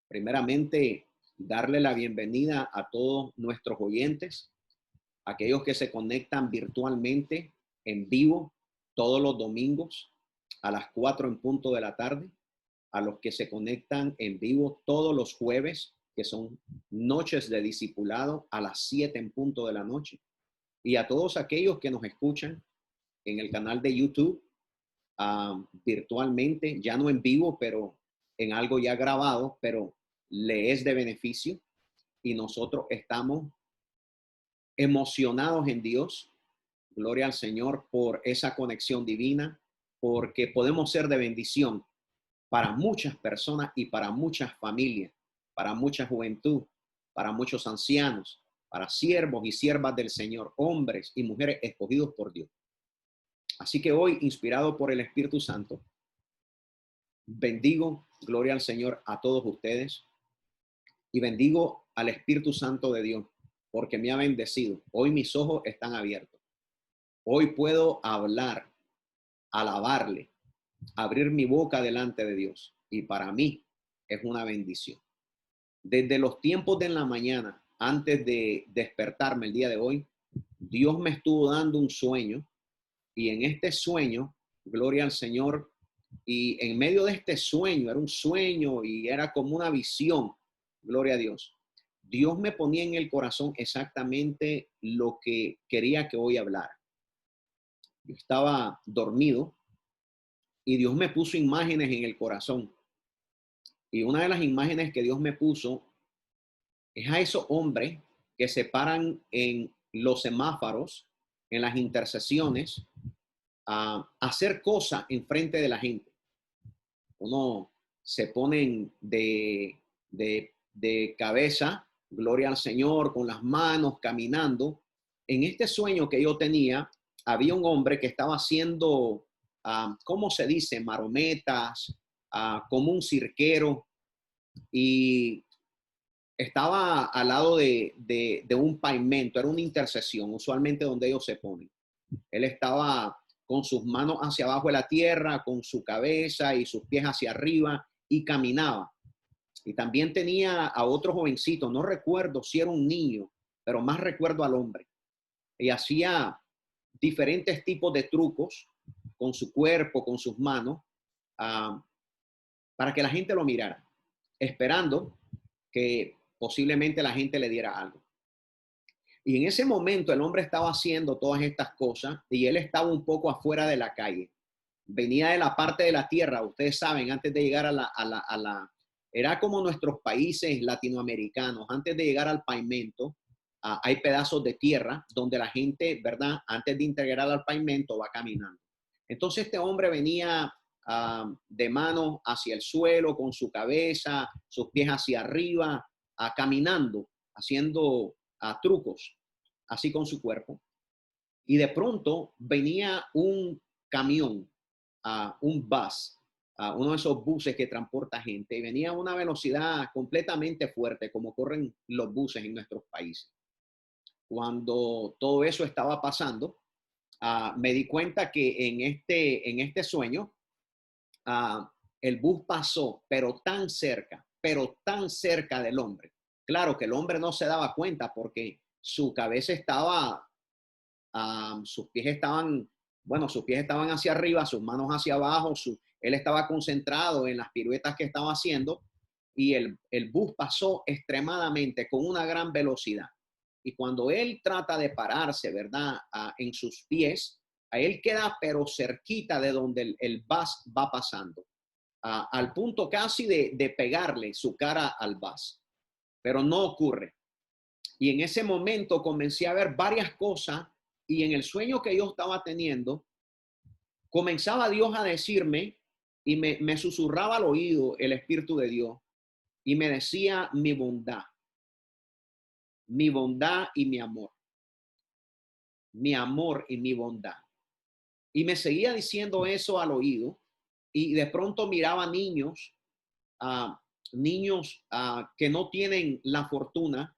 Primeramente, darle la bienvenida a todos nuestros oyentes, aquellos que se conectan virtualmente en vivo todos los domingos a las 4 en punto de la tarde, a los que se conectan en vivo todos los jueves, que son noches de discipulado a las 7 en punto de la noche, y a todos aquellos que nos escuchan en el canal de YouTube, virtualmente, ya no en vivo, pero en algo ya grabado, pero le es de beneficio, y nosotros estamos emocionados en Dios. Gloria al Señor por esa conexión divina, porque podemos ser de bendición para muchas personas y para muchas familias, para mucha juventud, para muchos ancianos, para siervos y siervas del Señor, hombres y mujeres escogidos por Dios. Así que hoy, inspirado por el Espíritu Santo, bendigo, gloria al Señor, a todos ustedes, y bendigo al Espíritu Santo de Dios, porque me ha bendecido. Hoy mis ojos están abiertos. Hoy puedo hablar, alabarle, abrir mi boca delante de Dios, y para mí es una bendición. Desde los tiempos de la mañana, antes de despertarme el día de hoy, Dios me estuvo dando un sueño, y en este sueño, gloria al Señor, y en medio de este sueño, era un sueño y era como una visión, gloria a Dios. Dios me ponía en el corazón exactamente lo que quería que hoy hablara. Yo estaba dormido y Dios me puso imágenes en el corazón. Y una de las imágenes que Dios me puso es a esos hombres que se paran en los semáforos, en las intersecciones, a hacer cosas en frente de la gente. Uno se ponen de cabeza, gloria al Señor, con las manos, caminando. En este sueño que yo tenía, había un hombre que estaba haciendo, ¿cómo se dice? Marometas, como un cirquero, y estaba al lado de un pavimento, era una intersección, usualmente donde ellos se ponen. Él estaba con sus manos hacia abajo de la tierra, con su cabeza y sus pies hacia arriba, y caminaba. Y también tenía a otro jovencito, no recuerdo si era un niño, pero más recuerdo al hombre. Y hacía diferentes tipos de trucos con su cuerpo, con sus manos, para que la gente lo mirara, esperando que posiblemente la gente le diera algo. Y en ese momento el hombre estaba haciendo todas estas cosas y él estaba un poco afuera de la calle. Venía de la parte de la tierra, ustedes saben, antes de llegar a la era como nuestros países latinoamericanos, antes de llegar al pavimento, hay pedazos de tierra donde la gente, ¿verdad? Antes de integrar al pavimento va caminando. Entonces este hombre venía de manos hacia el suelo, con su cabeza, sus pies hacia arriba, caminando, haciendo trucos, así con su cuerpo. Y de pronto venía un camión, un bus, uno de esos buses que transporta gente, y venía a una velocidad completamente fuerte, como corren los buses en nuestros países. Cuando todo eso estaba pasando, me di cuenta que en este sueño, el bus pasó, pero tan cerca del hombre. Claro que el hombre no se daba cuenta porque su cabeza estaba, sus pies estaban, bueno, sus pies estaban hacia arriba, sus manos hacia abajo, él estaba concentrado en las piruetas que estaba haciendo, y el bus pasó extremadamente con una gran velocidad. Y cuando él trata de pararse, ¿verdad? En sus pies, a él queda pero cerquita de donde el bus va pasando, al punto casi de pegarle su cara al bus, pero no ocurre. Y en ese momento comencé a ver varias cosas, y en el sueño que yo estaba teniendo, comenzaba Dios a decirme, y me susurraba al oído el Espíritu de Dios, y me decía mi bondad y mi amor y mi bondad. Y me seguía diciendo eso al oído, y de pronto miraba niños, que no tienen la fortuna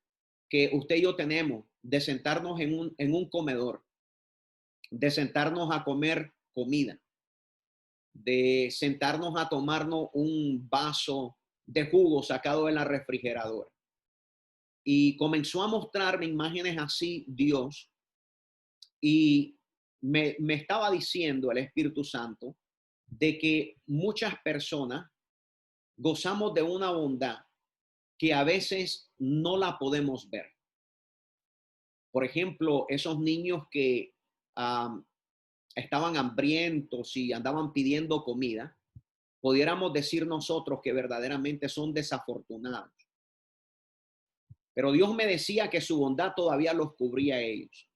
que usted y yo tenemos de sentarnos en un comedor, de sentarnos a comer comida, de sentarnos a tomarnos un vaso de jugo sacado de la refrigeradora. Y comenzó a mostrarme imágenes así, Dios, y me estaba diciendo el Espíritu Santo de que muchas personas gozamos de una bondad que a veces no la podemos ver. Por ejemplo, esos niños que estaban hambrientos y andaban pidiendo comida, pudiéramos decir nosotros que verdaderamente son desafortunados. Pero Dios me decía que su bondad todavía los cubría a ellos.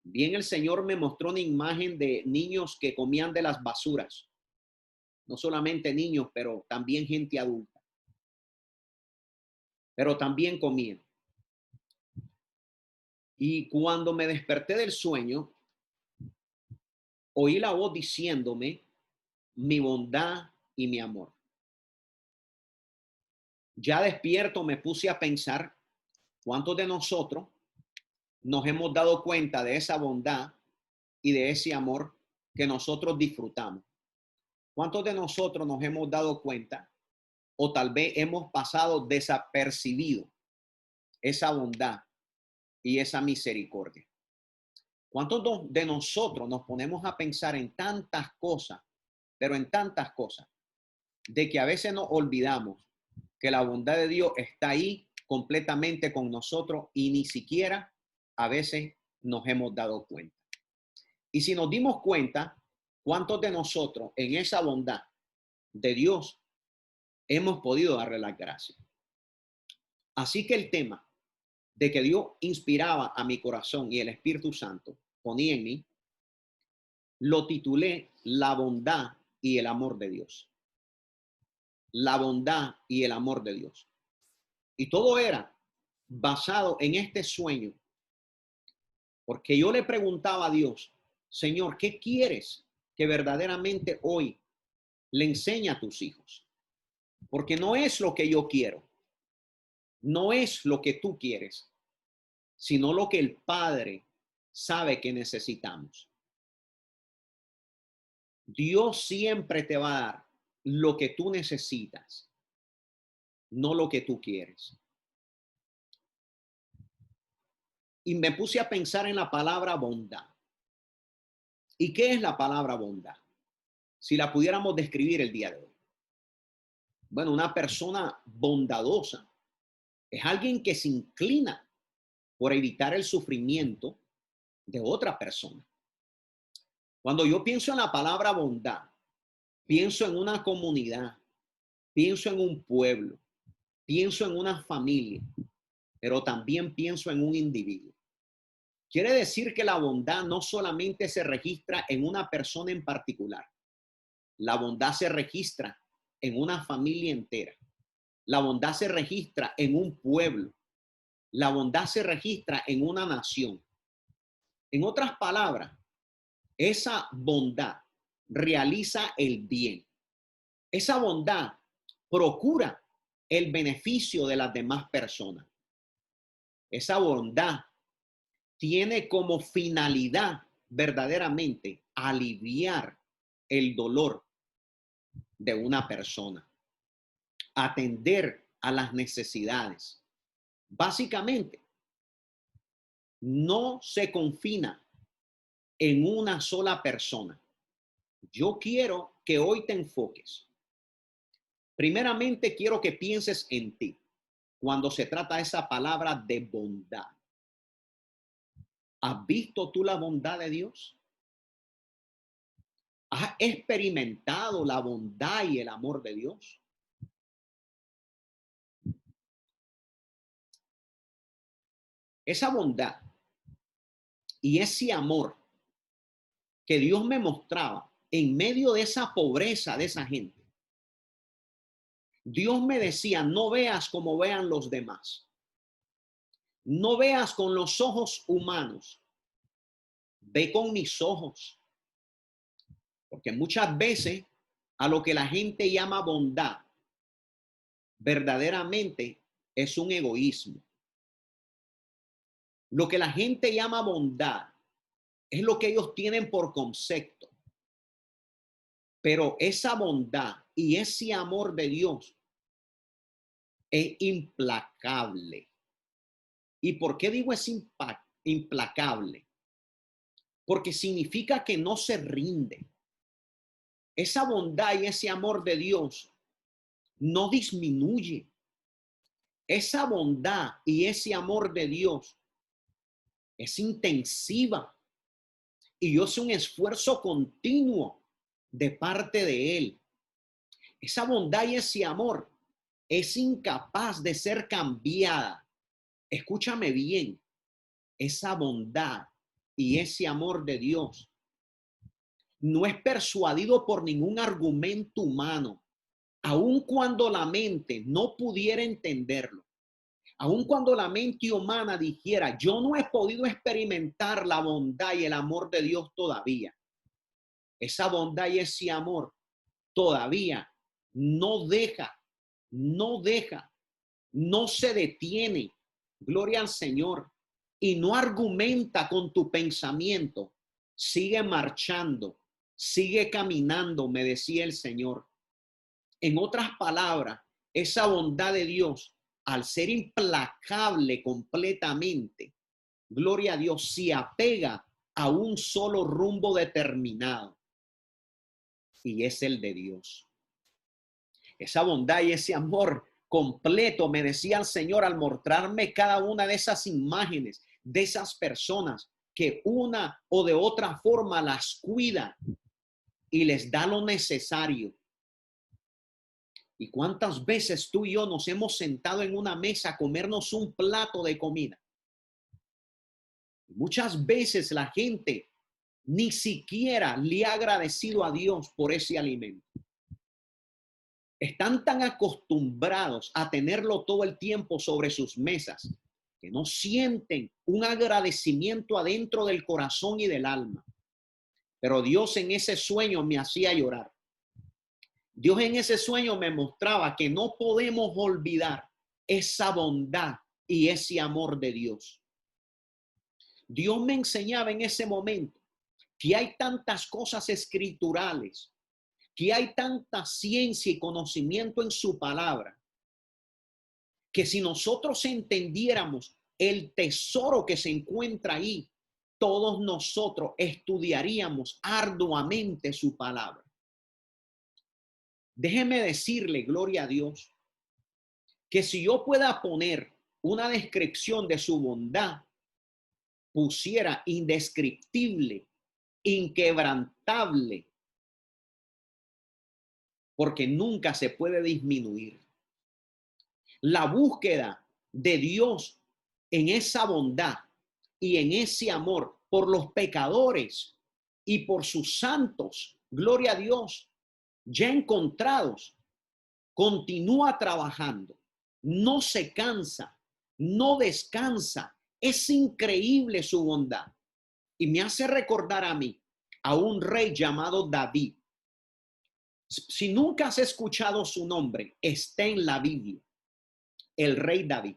Bien, el Señor me mostró una imagen de niños que comían de las basuras. No solamente niños, pero también gente adulta. Pero también comían. Y cuando me desperté del sueño, oí la voz diciéndome mi bondad y mi amor. Ya despierto me puse a pensar cuántos de nosotros nos hemos dado cuenta de esa bondad y de ese amor que nosotros disfrutamos. ¿Cuántos de nosotros nos hemos dado cuenta o tal vez hemos pasado desapercibido esa bondad y esa misericordia? ¿Cuántos de nosotros nos ponemos a pensar en tantas cosas, pero en tantas cosas, de que a veces nos olvidamos que la bondad de Dios está ahí completamente con nosotros y ni siquiera a veces nos hemos dado cuenta? Y si nos dimos cuenta, ¿cuántos de nosotros en esa bondad de Dios hemos podido darle las gracias? Así que el tema de que Dios inspiraba a mi corazón y el Espíritu Santo ponía en mí, lo titulé La bondad y el amor de Dios. La bondad y el amor de Dios. Y todo era basado en este sueño, porque yo le preguntaba a Dios, Señor, ¿qué quieres que verdaderamente hoy le enseñe a tus hijos? Porque no es lo que yo quiero, no es lo que tú quieres, sino lo que el Padre sabe que necesitamos. Dios siempre te va a dar lo que tú necesitas, no lo que tú quieres. Y me puse a pensar en la palabra bondad. ¿Y qué es la palabra bondad? Si la pudiéramos describir el día de hoy. Bueno, una persona bondadosa es alguien que se inclina por evitar el sufrimiento de otra persona. Cuando yo pienso en la palabra bondad, pienso en una comunidad, pienso en un pueblo, pienso en una familia, pero también pienso en un individuo. Quiere decir que la bondad no solamente se registra en una persona en particular. La bondad se registra en una familia entera. La bondad se registra en un pueblo. La bondad se registra en una nación. En otras palabras, esa bondad realiza el bien. Esa bondad procura el beneficio de las demás personas. Esa bondad tiene como finalidad verdaderamente aliviar el dolor de una persona, atender a las necesidades. Básicamente, no se confina en una sola persona. Yo quiero que hoy te enfoques. Primeramente, quiero que pienses en ti cuando se trata de esa palabra de bondad. ¿Has visto tú la bondad de Dios? ¿Has experimentado la bondad y el amor de Dios? Esa bondad y ese amor que Dios me mostraba en medio de esa pobreza de esa gente. Dios me decía, no veas como vean los demás. No veas con los ojos humanos. Ve con mis ojos. Porque muchas veces a lo que la gente llama bondad, verdaderamente es un egoísmo. Lo que la gente llama bondad es lo que ellos tienen por concepto. Pero esa bondad y ese amor de Dios es implacable. ¿Y por qué digo es implacable? Porque significa que no se rinde. Esa bondad y ese amor de Dios no disminuye. Esa bondad y ese amor de Dios es intensiva y es un esfuerzo continuo de parte de Él. Esa bondad y ese amor es incapaz de ser cambiada. Escúchame bien, esa bondad y ese amor de Dios no es persuadido por ningún argumento humano, aun cuando la mente no pudiera entenderlo. Aun cuando la mente humana dijera, yo no he podido experimentar la bondad y el amor de Dios todavía. Esa bondad y ese amor todavía no deja, no se detiene. Gloria al Señor. Y no argumenta con tu pensamiento. Sigue marchando, sigue caminando, me decía el Señor. En otras palabras, esa bondad de Dios, al ser implacable completamente, gloria a Dios, se apega a un solo rumbo determinado, y es el de Dios. Esa bondad y ese amor completo, me decía el Señor al mostrarme cada una de esas imágenes, de esas personas que una o de otra forma las cuida y les da lo necesario. ¿Y cuántas veces tú y yo nos hemos sentado en una mesa a comernos un plato de comida? Muchas veces la gente ni siquiera le ha agradecido a Dios por ese alimento. Están tan acostumbrados a tenerlo todo el tiempo sobre sus mesas que no sienten un agradecimiento adentro del corazón y del alma. Pero Dios en ese sueño me hacía llorar. Dios en ese sueño me mostraba que no podemos olvidar esa bondad y ese amor de Dios. Dios me enseñaba en ese momento que hay tantas cosas escriturales, que hay tanta ciencia y conocimiento en su palabra, que si nosotros entendiéramos el tesoro que se encuentra ahí, todos nosotros estudiaríamos arduamente su palabra. Déjeme decirle, gloria a Dios, que si yo pueda poner una descripción de su bondad, pusiera indescriptible, inquebrantable, porque nunca se puede disminuir. La búsqueda de Dios en esa bondad y en ese amor por los pecadores y por sus santos, gloria a Dios, ya encontrados, continúa trabajando, no se cansa, no descansa. Es increíble su bondad. Y me hace recordar a mí, a un rey llamado David. Si nunca has escuchado su nombre, está en la Biblia, el rey David.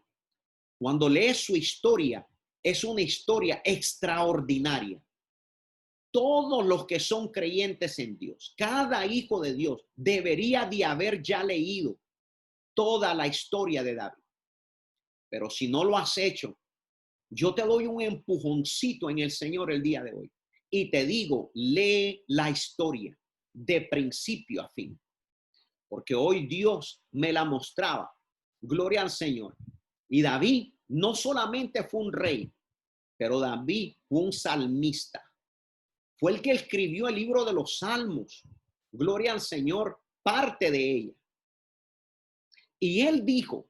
Cuando lees su historia, es una historia extraordinaria. Todos los que son creyentes en Dios, cada hijo de Dios, debería de haber ya leído toda la historia de David. Pero si no lo has hecho, yo te doy un empujoncito en el Señor el día de hoy y te digo, lee la historia de principio a fin, porque hoy Dios me la mostraba. Gloria al Señor. Y David no solamente fue un rey, pero David fue un salmista. Fue el que escribió el libro de los Salmos. Gloria al Señor, parte de ella. Y él dijo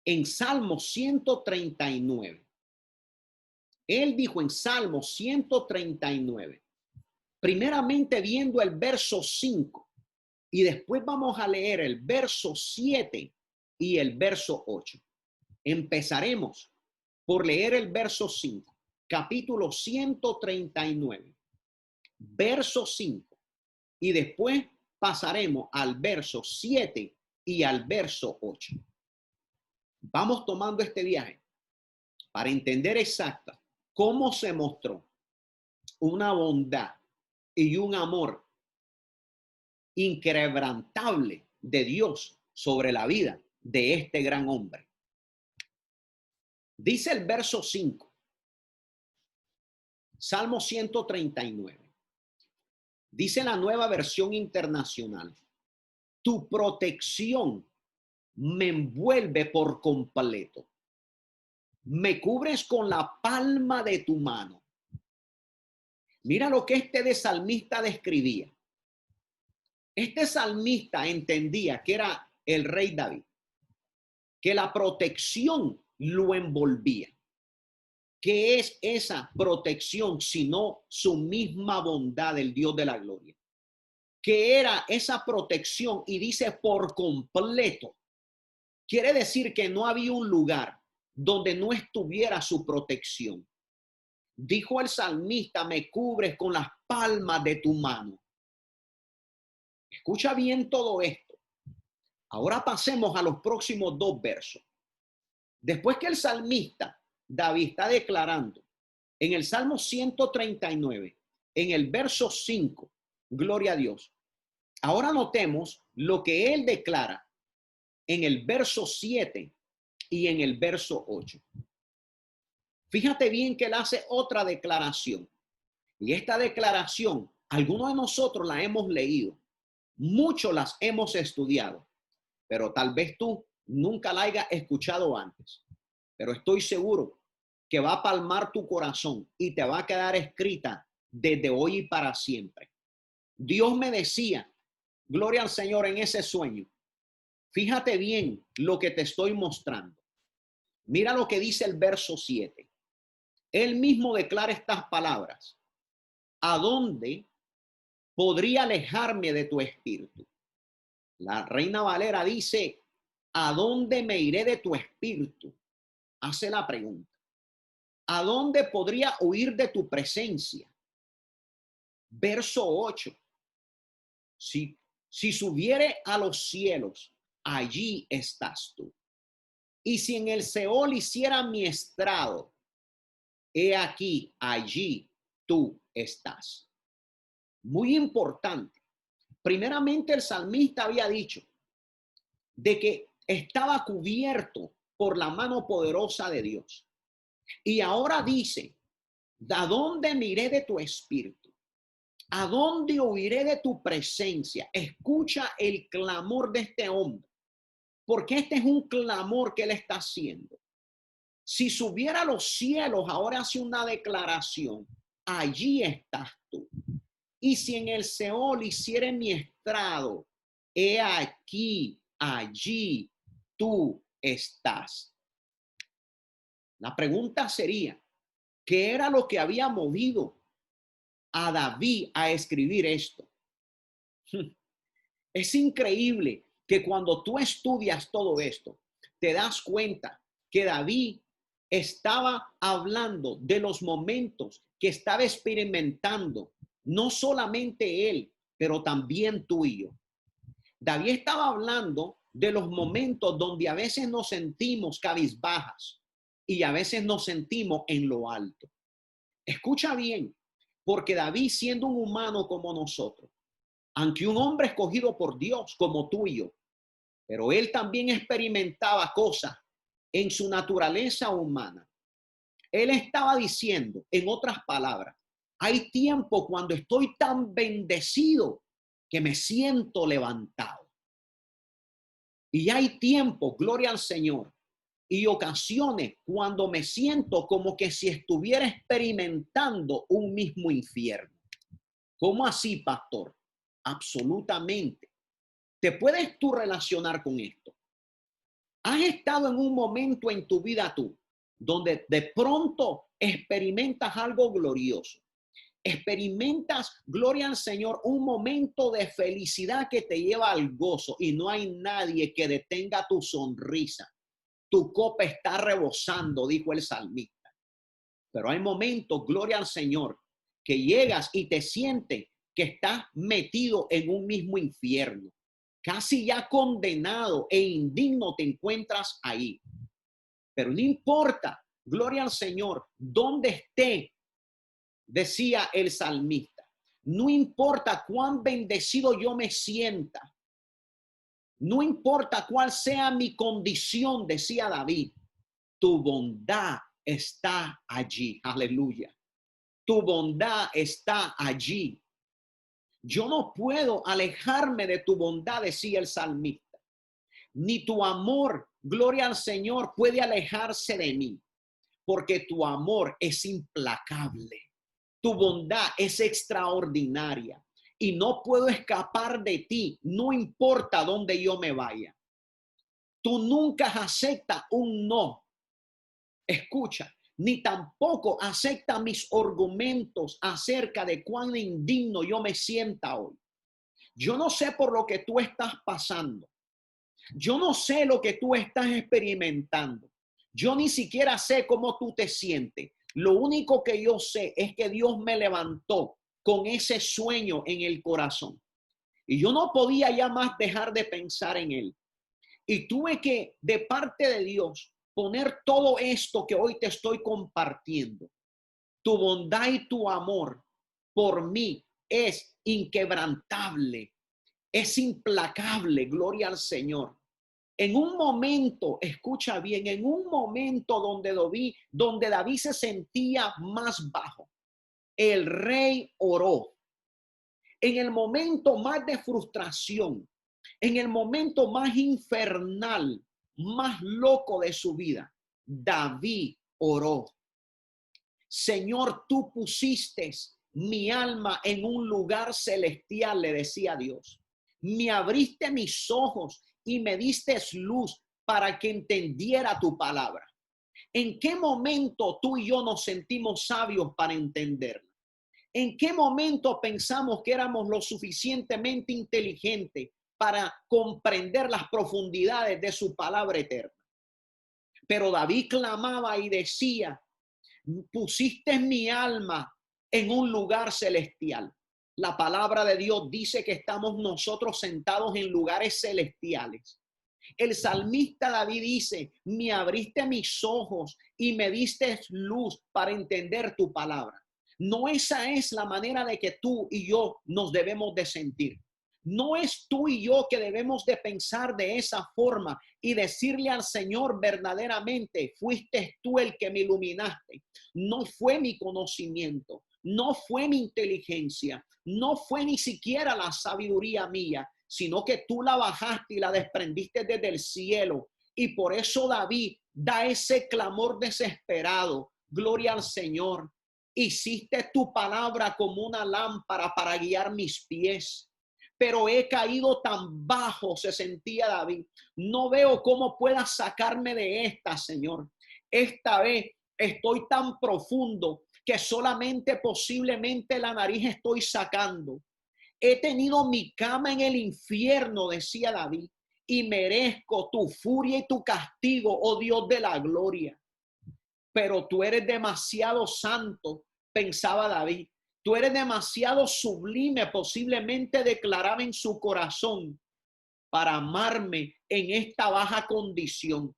en Salmo 139. Él dijo en Salmo 139, primeramente viendo el verso 5 y después vamos a leer el verso 7 y el verso 8. Empezaremos por leer el verso 5, capítulo 139, verso 5, y después pasaremos al verso 7 y al verso 8. Vamos tomando este viaje para entender exacta cómo se mostró una bondad y un amor inquebrantable de Dios sobre la vida de este gran hombre. Dice el verso 5, Salmo 139. Dice la Nueva Versión Internacional: tu protección me envuelve por completo. Me cubres con la palma de tu mano. Mira lo que este salmista describía. Este salmista entendía que era el rey David, que la protección lo envolvía. ¿Qué es esa protección sino su misma bondad, el Dios de la gloria? ¿Qué era esa protección? Y dice por completo. Quiere decir que no había un lugar donde no estuviera su protección. Dijo el salmista: me cubres con las palmas de tu mano. Escucha bien todo esto. Ahora pasemos a los próximos dos versos. Después que el salmista David está declarando en el Salmo 139, en el verso 5, gloria a Dios. Ahora notemos lo que él declara en el verso 7 y en el verso 8. Fíjate bien que él hace otra declaración. Y esta declaración, algunos de nosotros la hemos leído, muchos las hemos estudiado, pero tal vez tú nunca la hayas escuchado antes. Pero estoy seguro que va a palmar tu corazón y te va a quedar escrita desde hoy y para siempre. Dios me decía, gloria al Señor, en ese sueño: fíjate bien lo que te estoy mostrando. Mira lo que dice el verso 7. Él mismo declara estas palabras: ¿a dónde podría alejarme de tu espíritu? La Reina Valera dice: ¿a dónde me iré de tu espíritu? Hace la pregunta. ¿A dónde podría huir de tu presencia? Verso 8. Si subiere a los cielos, allí estás tú. Y si en el Seol hiciera mi estrado, he aquí, allí tú estás. Muy importante. Primeramente, el salmista había dicho de que estaba cubierto por la mano poderosa de Dios. Y ahora dice: ¿a dónde me iré de tu espíritu? ¿A dónde huiré de tu presencia? Escucha el clamor de este hombre, porque este es un clamor que él está haciendo. Si subiera a los cielos, ahora hace una declaración: allí estás tú. Y si en el Seol hiciere mi estrado, he aquí, allí tú estás. La pregunta sería: ¿qué era lo que había movido a David a escribir esto? Es increíble que cuando tú estudias todo esto, te das cuenta que David estaba hablando de los momentos que estaba experimentando, no solamente él, pero también tú y yo. David estaba hablando de los momentos donde a veces nos sentimos cabizbajas y a veces nos sentimos en lo alto. Escucha bien, porque David, siendo un humano como nosotros, aunque un hombre escogido por Dios como tú y yo, pero él también experimentaba cosas en su naturaleza humana. Él estaba diciendo, en otras palabras: hay tiempo cuando estoy tan bendecido que me siento levantado. Y hay tiempo, gloria al Señor, y ocasiones cuando me siento como que si estuviera experimentando un mismo infierno. ¿Cómo así, pastor? Absolutamente. ¿Te puedes tú relacionar con esto? ¿Has estado en un momento en tu vida tú donde de pronto experimentas algo glorioso? Experimentas, gloria al Señor, un momento de felicidad que te lleva al gozo y no hay nadie que detenga tu sonrisa. Tu copa está rebosando, dijo el salmista. Pero hay momentos, gloria al Señor, que llegas y te sientes que estás metido en un mismo infierno. Casi ya condenado e indigno te encuentras ahí. Pero no importa, gloria al Señor, dónde esté, decía el salmista. No importa cuán bendecido yo me sienta. No importa cuál sea mi condición, decía David, tu bondad está allí. Aleluya. Tu bondad está allí. Yo no puedo alejarme de tu bondad, decía el salmista. Ni tu amor, gloria al Señor, puede alejarse de mí, porque tu amor es implacable. Tu bondad es extraordinaria y no puedo escapar de ti, no importa dónde yo me vaya. Tú nunca aceptas un no. Escucha, ni tampoco acepta mis argumentos acerca de cuán indigno yo me sienta hoy. Yo no sé por lo que tú estás pasando. Yo no sé lo que tú estás experimentando. Yo ni siquiera sé cómo tú te sientes. Lo único que yo sé es que Dios me levantó con ese sueño en el corazón. Y yo no podía ya más dejar de pensar en él. Y tuve que, de parte de Dios, poner todo esto que hoy te estoy compartiendo. Tu bondad y tu amor por mí es inquebrantable, es implacable, gloria al Señor. En un momento, escucha bien, en un momento donde David se sentía más bajo, el rey oró. En el momento más de frustración, en el momento más infernal, más loco de su vida, David oró. Señor, tú pusiste mi alma en un lugar celestial, le decía Dios. Me abriste mis ojos y me diste luz para que entendiera tu palabra. ¿En qué momento tú y yo nos sentimos sabios para entenderla? ¿En qué momento pensamos que éramos lo suficientemente inteligentes para comprender las profundidades de su palabra eterna? Pero David clamaba y decía, pusiste mi alma en un lugar celestial. La palabra de Dios dice que estamos nosotros sentados en lugares celestiales. El salmista David dice, me abriste mis ojos y me diste luz para entender tu palabra. No esa es la manera de que tú y yo nos debemos de sentir. No es tú y yo que debemos de pensar de esa forma y decirle al Señor verdaderamente, fuiste tú el que me iluminaste. No fue mi conocimiento, no fue mi inteligencia, no fue ni siquiera la sabiduría mía, sino que tú la bajaste y la desprendiste desde el cielo. Y por eso David da ese clamor desesperado. Gloria al Señor. Hiciste tu palabra como una lámpara para guiar mis pies. Pero he caído tan bajo, se sentía David. No veo cómo puedas sacarme de esta, Señor. Esta vez estoy tan profundo que solamente posiblemente la nariz estoy sacando. He tenido mi cama en el infierno, decía David, y merezco tu furia y tu castigo, oh Dios de la gloria. Pero tú eres demasiado santo, pensaba David. Tú eres demasiado sublime, posiblemente declaraba en su corazón, para amarme en esta baja condición.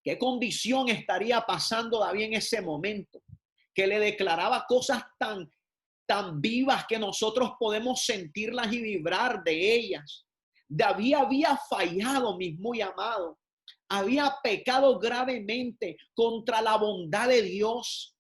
¿Qué condición estaría pasando David en ese momento? Que le declaraba cosas tan vivas que nosotros podemos sentirlas y vibrar de ellas. David había fallado, mis muy amados. Había pecado gravemente contra la bondad de Dios.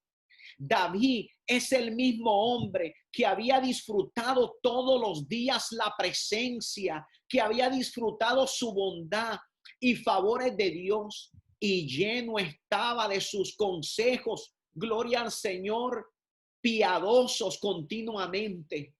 David es el mismo hombre que había disfrutado todos los días la presencia, que había disfrutado su bondad y favores de Dios, y lleno estaba de sus consejos, gloria al Señor, piadosos continuamente.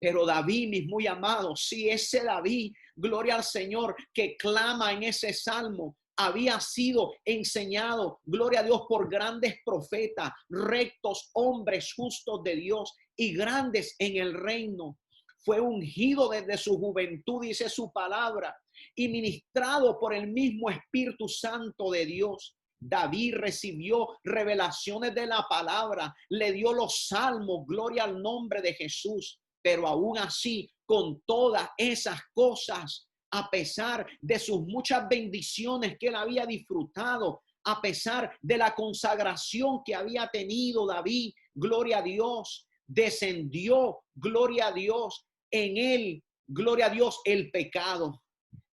Pero David, mis muy amados, si ese David, gloria al Señor, que clama en ese salmo, había sido enseñado, gloria a Dios, por grandes profetas, rectos hombres justos de Dios y grandes en el reino. Fue ungido desde su juventud, dice su palabra, y ministrado por el mismo Espíritu Santo de Dios. David recibió revelaciones de la palabra, le dio los salmos, gloria al nombre de Jesús. Pero aún así, con todas esas cosas, a pesar de sus muchas bendiciones que él había disfrutado, a pesar de la consagración que había tenido David, gloria a Dios, descendió, gloria a Dios, en él, gloria a Dios, el pecado.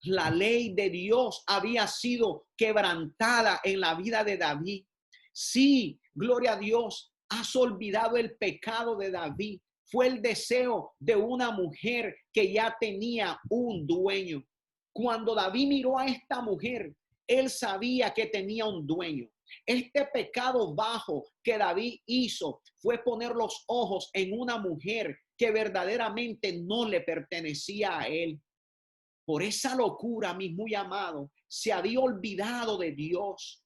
La ley de Dios había sido quebrantada en la vida de David. Sí, gloria a Dios, has olvidado el pecado de David. Fue el deseo de una mujer que ya tenía un dueño. Cuando David miró a esta mujer, él sabía que tenía un dueño. Este pecado bajo que David hizo fue poner los ojos en una mujer que verdaderamente no le pertenecía a él. Por esa locura, mis muy amados, se había olvidado de Dios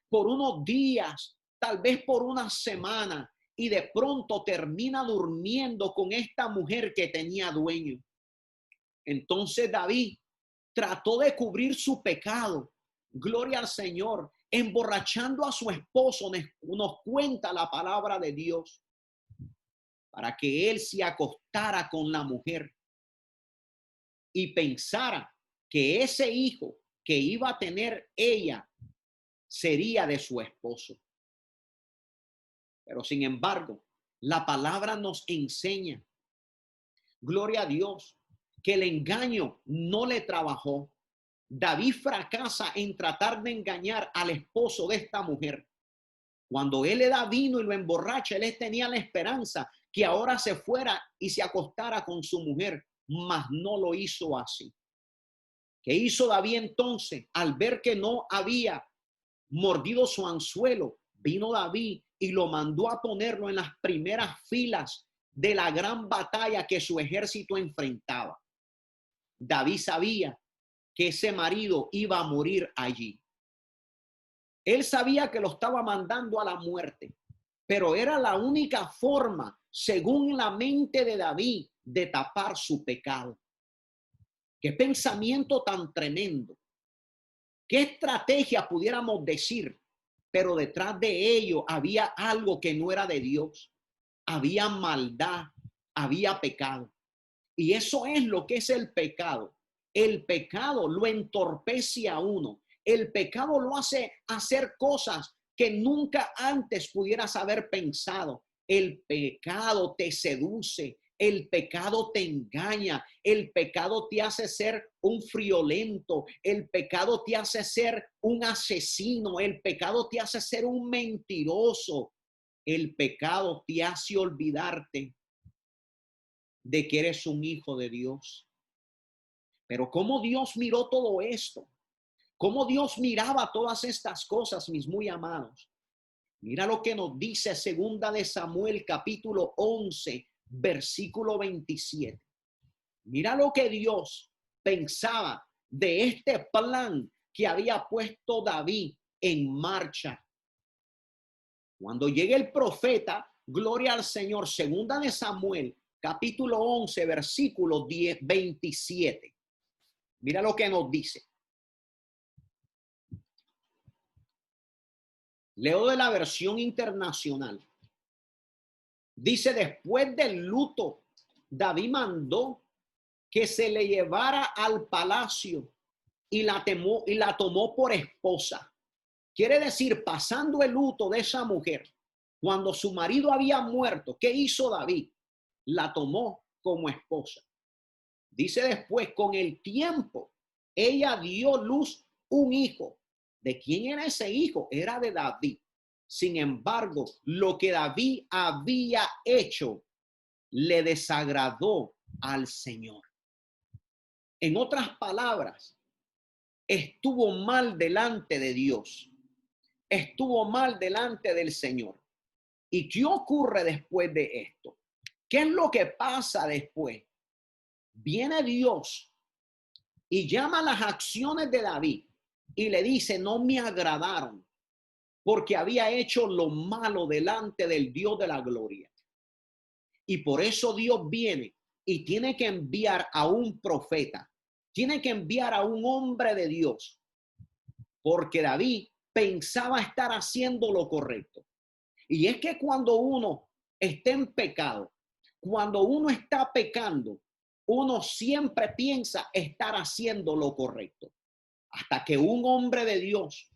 por unos días, tal vez por una semana, y de pronto termina durmiendo con esta mujer que tenía dueño. Entonces David trató de cubrir su pecado. Gloria al Señor, emborrachando a su esposo, nos cuenta la palabra de Dios, para que él se acostara con la mujer y pensara que ese hijo que iba a tener ella sería de su esposo. Pero sin embargo, la palabra nos enseña, gloria a Dios, que el engaño no le trabajó. David fracasa en tratar de engañar al esposo de esta mujer. Cuando él le da vino y lo emborracha, él tenía la esperanza que ahora se fuera y se acostara con su mujer, mas no lo hizo así. ¿Qué hizo David entonces? Al ver que no había mordido su anzuelo, vino David y lo mandó a ponerlo en las primeras filas de la gran batalla que su ejército enfrentaba. David sabía que ese marido iba a morir allí. Él sabía que lo estaba mandando a la muerte, pero era la única forma, según la mente de David, de tapar su pecado. Qué pensamiento tan tremendo. Qué estrategia pudiéramos decir, pero detrás de ello había algo que no era de Dios. Había maldad, había pecado. Y eso es lo que es el pecado. El pecado lo entorpece a uno. El pecado lo hace hacer cosas que nunca antes pudieras haber pensado. El pecado te seduce, el pecado te engaña, el pecado te hace ser un friolento, el pecado te hace ser un asesino, el pecado te hace ser un mentiroso, el pecado te hace olvidarte de que eres un hijo de Dios. Pero cómo Dios miró todo esto, cómo Dios miraba todas estas cosas, mis muy amados. Mira lo que nos dice segunda de Samuel capítulo 11, versículo 27. Mira lo que Dios pensaba de este plan que había puesto David en marcha. Cuando llegue el profeta, gloria al Señor, segunda de Samuel, capítulo 11, versículo 27. Mira lo que nos dice. Leo de la versión internacional. Dice, después del luto, David mandó que se le llevara al palacio y la tomó por esposa. Quiere decir, pasando el luto de esa mujer, cuando su marido había muerto, ¿qué hizo David? La tomó como esposa. Dice después, con el tiempo, ella dio luz un hijo. ¿De quién era ese hijo? Era de David. Sin embargo, lo que David había hecho le desagradó al Señor. En otras palabras, estuvo mal delante de Dios. Estuvo mal delante del Señor. ¿Y qué ocurre después de esto? ¿Qué es lo que pasa después? Viene Dios y llama las acciones de David y le dice, no me agradaron porque había hecho lo malo delante del Dios de la gloria. Y por eso Dios viene y tiene que enviar a un profeta, tiene que enviar a un hombre de Dios, porque David pensaba estar haciendo lo correcto. Y es que cuando uno está en pecado, cuando uno está pecando, uno siempre piensa estar haciendo lo correcto. Hasta que un hombre de Dios,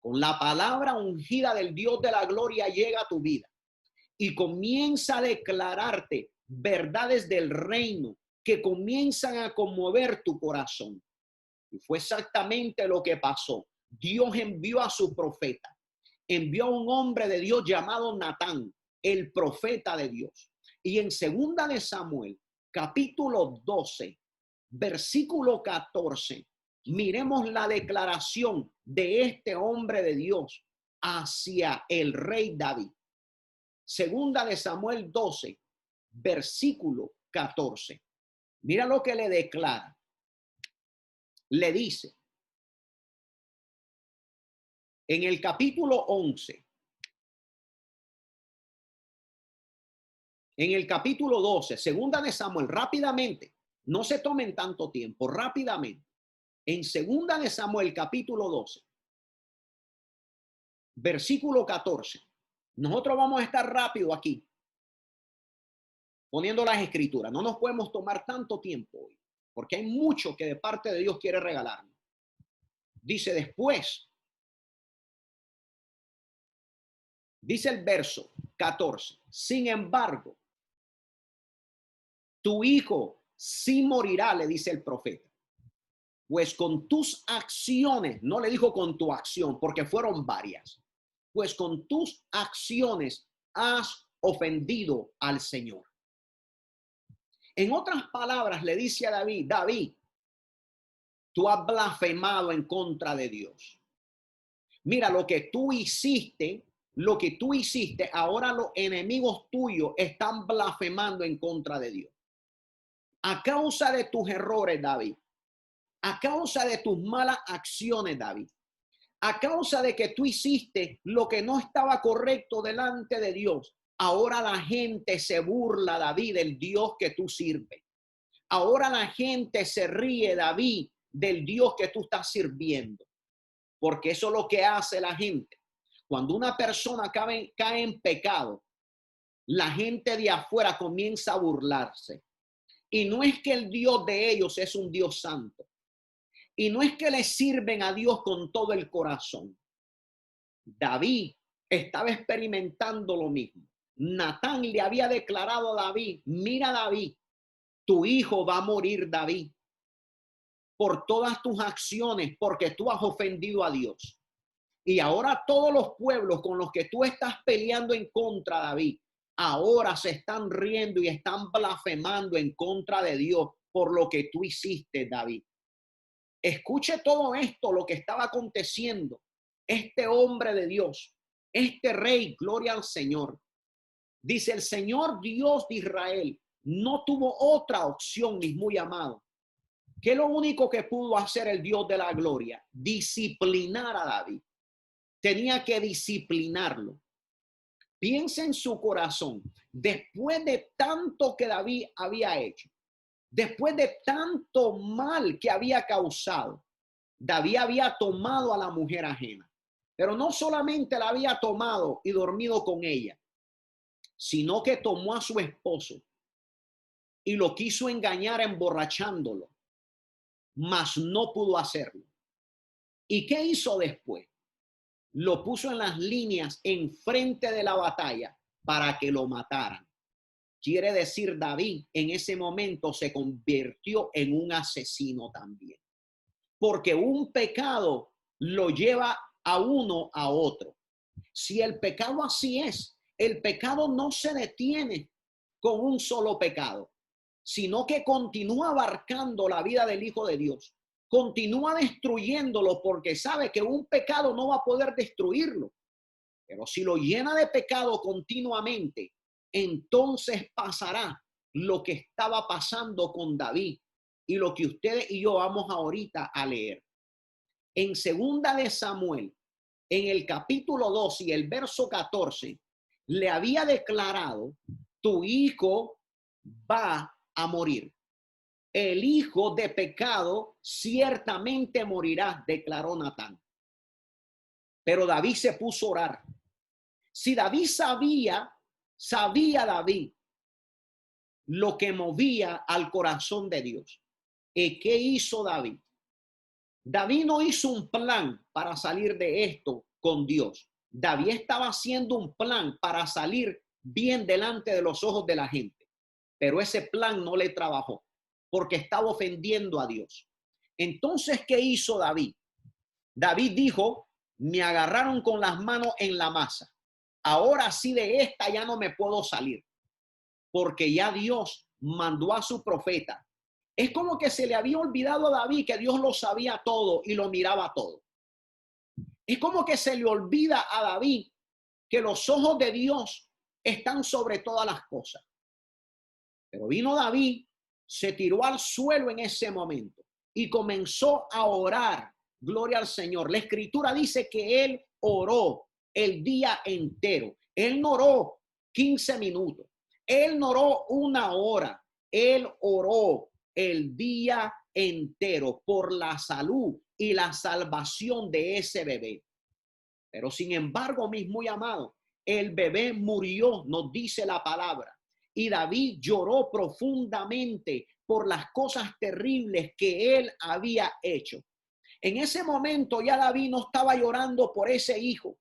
con la palabra ungida del Dios de la gloria, llega a tu vida y comienza a declararte verdades del reino que comienzan a conmover tu corazón. Y fue exactamente lo que pasó. Dios envió a su profeta, envió a un hombre de Dios llamado Natán, el profeta de Dios. Y en segunda de Samuel, capítulo 12, versículo 14, miremos la declaración de este hombre de Dios hacia el rey David. Segunda de Samuel 12, versículo 14. Mira lo que le declara. Le dice, en el capítulo 11, en el capítulo 12, segunda de Samuel, rápidamente, no se tomen tanto tiempo, rápidamente. En segunda de Samuel, capítulo 12, versículo 14. Nosotros vamos a estar rápido aquí, poniendo las escrituras. No nos podemos tomar tanto tiempo hoy, porque hay mucho que de parte de Dios quiere regalarnos. Dice después, dice el verso 14, sin embargo, tu hijo sí morirá, le dice el profeta, pues con tus acciones, no le dijo con tu acción, porque fueron varias, pues con tus acciones has ofendido al Señor. En otras palabras, le dice a David, David, tú has blasfemado en contra de Dios. Mira, lo que tú hiciste, ahora los enemigos tuyos están blasfemando en contra de Dios. A causa de tus errores, David, a causa de tus malas acciones, David, a causa de que tú hiciste lo que no estaba correcto delante de Dios, ahora la gente se burla, David, del Dios que tú sirves. Ahora la gente se ríe, David, del Dios que tú estás sirviendo. Porque eso es lo que hace la gente. Cuando una persona cae en pecado, la gente de afuera comienza a burlarse. Y no es que el Dios de ellos es un Dios santo. Y no es que le sirven a Dios con todo el corazón. David estaba experimentando lo mismo. Natán le había declarado a David, mira David, tu hijo va a morir, David, por todas tus acciones, porque tú has ofendido a Dios. Y ahora todos los pueblos con los que tú estás peleando en contra, David, ahora se están riendo y están blasfemando en contra de Dios por lo que tú hiciste, David. Escuche todo esto, lo que estaba aconteciendo. Este hombre de Dios, este rey, gloria al Señor. Dice el Señor Dios de Israel, no tuvo otra opción, mis muy amados. ¿Qué es lo único que pudo hacer el Dios de la gloria? Disciplinar a David. Tenía que disciplinarlo. Piensa en su corazón. Después de tanto que David había hecho, después de tanto mal que había causado, David había tomado a la mujer ajena. Pero no solamente la había tomado y dormido con ella, sino que tomó a su esposo y lo quiso engañar emborrachándolo, mas no pudo hacerlo. ¿Y qué hizo después? Lo puso en las líneas enfrente de la batalla para que lo mataran. Quiere decir, David en ese momento se convirtió en un asesino también. Porque un pecado lo lleva a uno a otro. Si el pecado así es, el pecado no se detiene con un solo pecado, sino que continúa abarcando la vida del Hijo de Dios. Continúa destruyéndolo porque sabe que un pecado no va a poder destruirlo. Pero si lo llena de pecado continuamente, entonces pasará lo que estaba pasando con David y lo que ustedes y yo vamos ahorita a leer. En segunda de Samuel, en el capítulo 2 y el verso 14, le había declarado, tu hijo va a morir. El hijo de pecado ciertamente morirá, declaró Natán. Pero David se puso a orar. Si David sabía David lo que movía al corazón de Dios. ¿Y qué hizo David? David no hizo un plan para salir de esto con Dios. David estaba haciendo un plan para salir bien delante de los ojos de la gente. Pero ese plan no le trabajó porque estaba ofendiendo a Dios. Entonces, ¿qué hizo David? David dijo, me agarraron con las manos en la masa. Ahora sí de esta ya no me puedo salir, porque ya Dios mandó a su profeta. Es como que se le había olvidado a David que Dios lo sabía todo y lo miraba todo. Es como que se le olvida a David que los ojos de Dios están sobre todas las cosas. Pero vino David, se tiró al suelo en ese momento y comenzó a orar. Gloria al Señor. La escritura dice que él oró el día entero. Él no oró 15 minutos. Él no oró una hora. Él oró el día entero por la salud y la salvación de ese bebé. Pero sin embargo, mis muy amados, el bebé murió, nos dice la palabra. Y David lloró profundamente por las cosas terribles que él había hecho. En ese momento ya David no estaba llorando por ese hijo.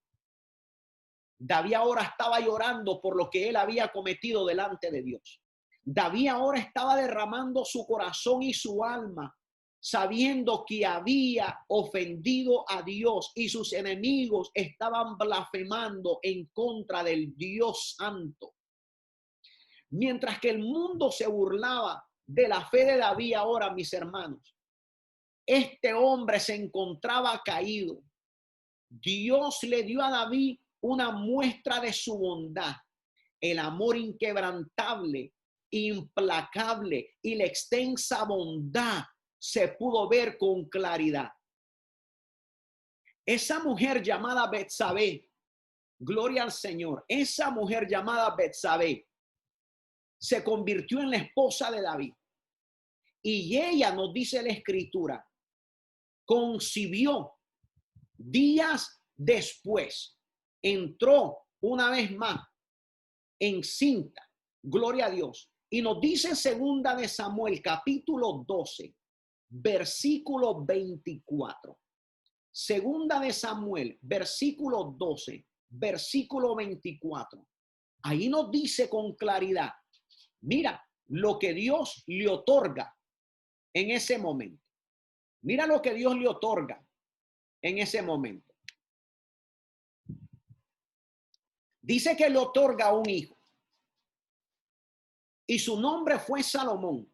David ahora estaba llorando por lo que él había cometido delante de Dios. David ahora estaba derramando su corazón y su alma, sabiendo que había ofendido a Dios y sus enemigos estaban blasfemando en contra del Dios Santo. Mientras que el mundo se burlaba de la fe de David ahora, mis hermanos, este hombre se encontraba caído. Dios le dio a David una muestra de su bondad, el amor inquebrantable, implacable y la extensa bondad se pudo ver con claridad. Esa mujer llamada Betsabé, gloria al Señor, esa mujer llamada Betsabé se convirtió en la esposa de David. Y ella, nos dice la escritura, concibió días después, entró una vez más encinta, gloria a Dios. Y nos dice segunda de Samuel, capítulo 12, versículo 24. Segunda de Samuel, versículo 12, versículo 24. Ahí nos dice con claridad, mira lo que Dios le otorga en ese momento. Mira lo que Dios le otorga en ese momento. Dice que le otorga un hijo. Y su nombre fue Salomón,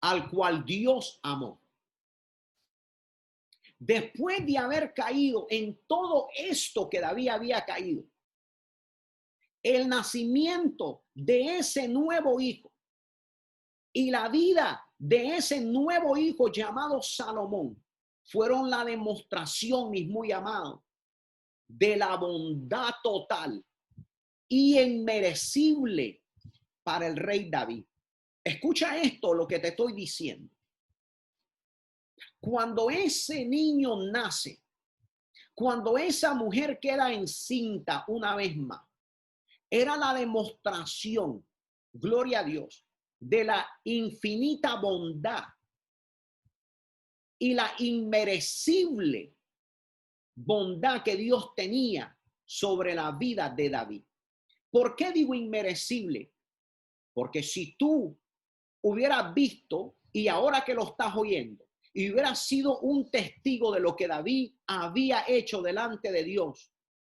al cual Dios amó. Después de haber caído en todo esto que David había caído, el nacimiento de ese nuevo hijo y la vida de ese nuevo hijo llamado Salomón fueron la demostración, mis muy amados, de la bondad total y inmerecible para el rey David. Escucha esto, lo que te estoy diciendo. Cuando ese niño nace, cuando esa mujer queda encinta una vez más, era la demostración, gloria a Dios, de la infinita bondad y la inmerecible bondad que Dios tenía sobre la vida de David. ¿Por qué digo inmerecible? Porque si tú hubieras visto y ahora que lo estás oyendo y hubieras sido un testigo de lo que David había hecho delante de Dios,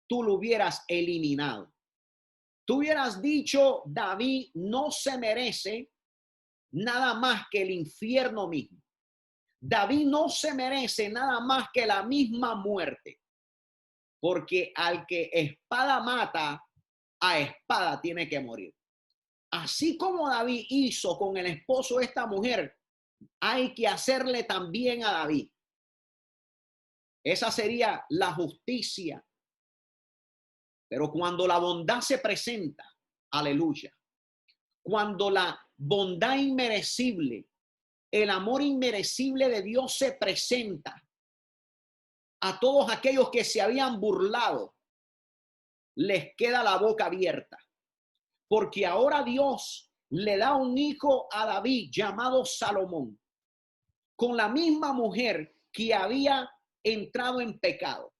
tú lo hubieras eliminado. Tú hubieras dicho, David no se merece nada más que el infierno mismo. David no se merece nada más que la misma muerte. Porque al que espada mata, a espada tiene que morir. Así como David hizo con el esposo de esta mujer, hay que hacerle también a David. Esa sería la justicia. Pero cuando la bondad se presenta, aleluya, cuando la bondad inmerecible, el amor inmerecible de Dios se presenta a todos aquellos que se habían burlado, les queda la boca abierta. Porque ahora Dios le da un hijo a David llamado Salomón, con la misma mujer que había entrado en pecado.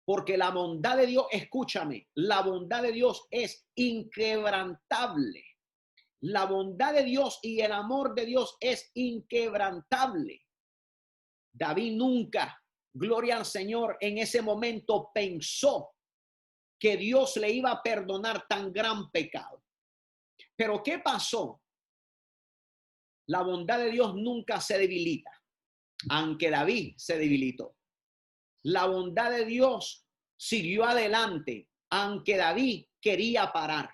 Porque la bondad de Dios, escúchame, la bondad de Dios es inquebrantable. La bondad de Dios y el amor de Dios es inquebrantable. David nunca, gloria al Señor, en ese momento pensó que Dios le iba a perdonar tan gran pecado. Pero ¿qué pasó? La bondad de Dios nunca se debilita, aunque David se debilitó. La bondad de Dios siguió adelante, aunque David quería parar.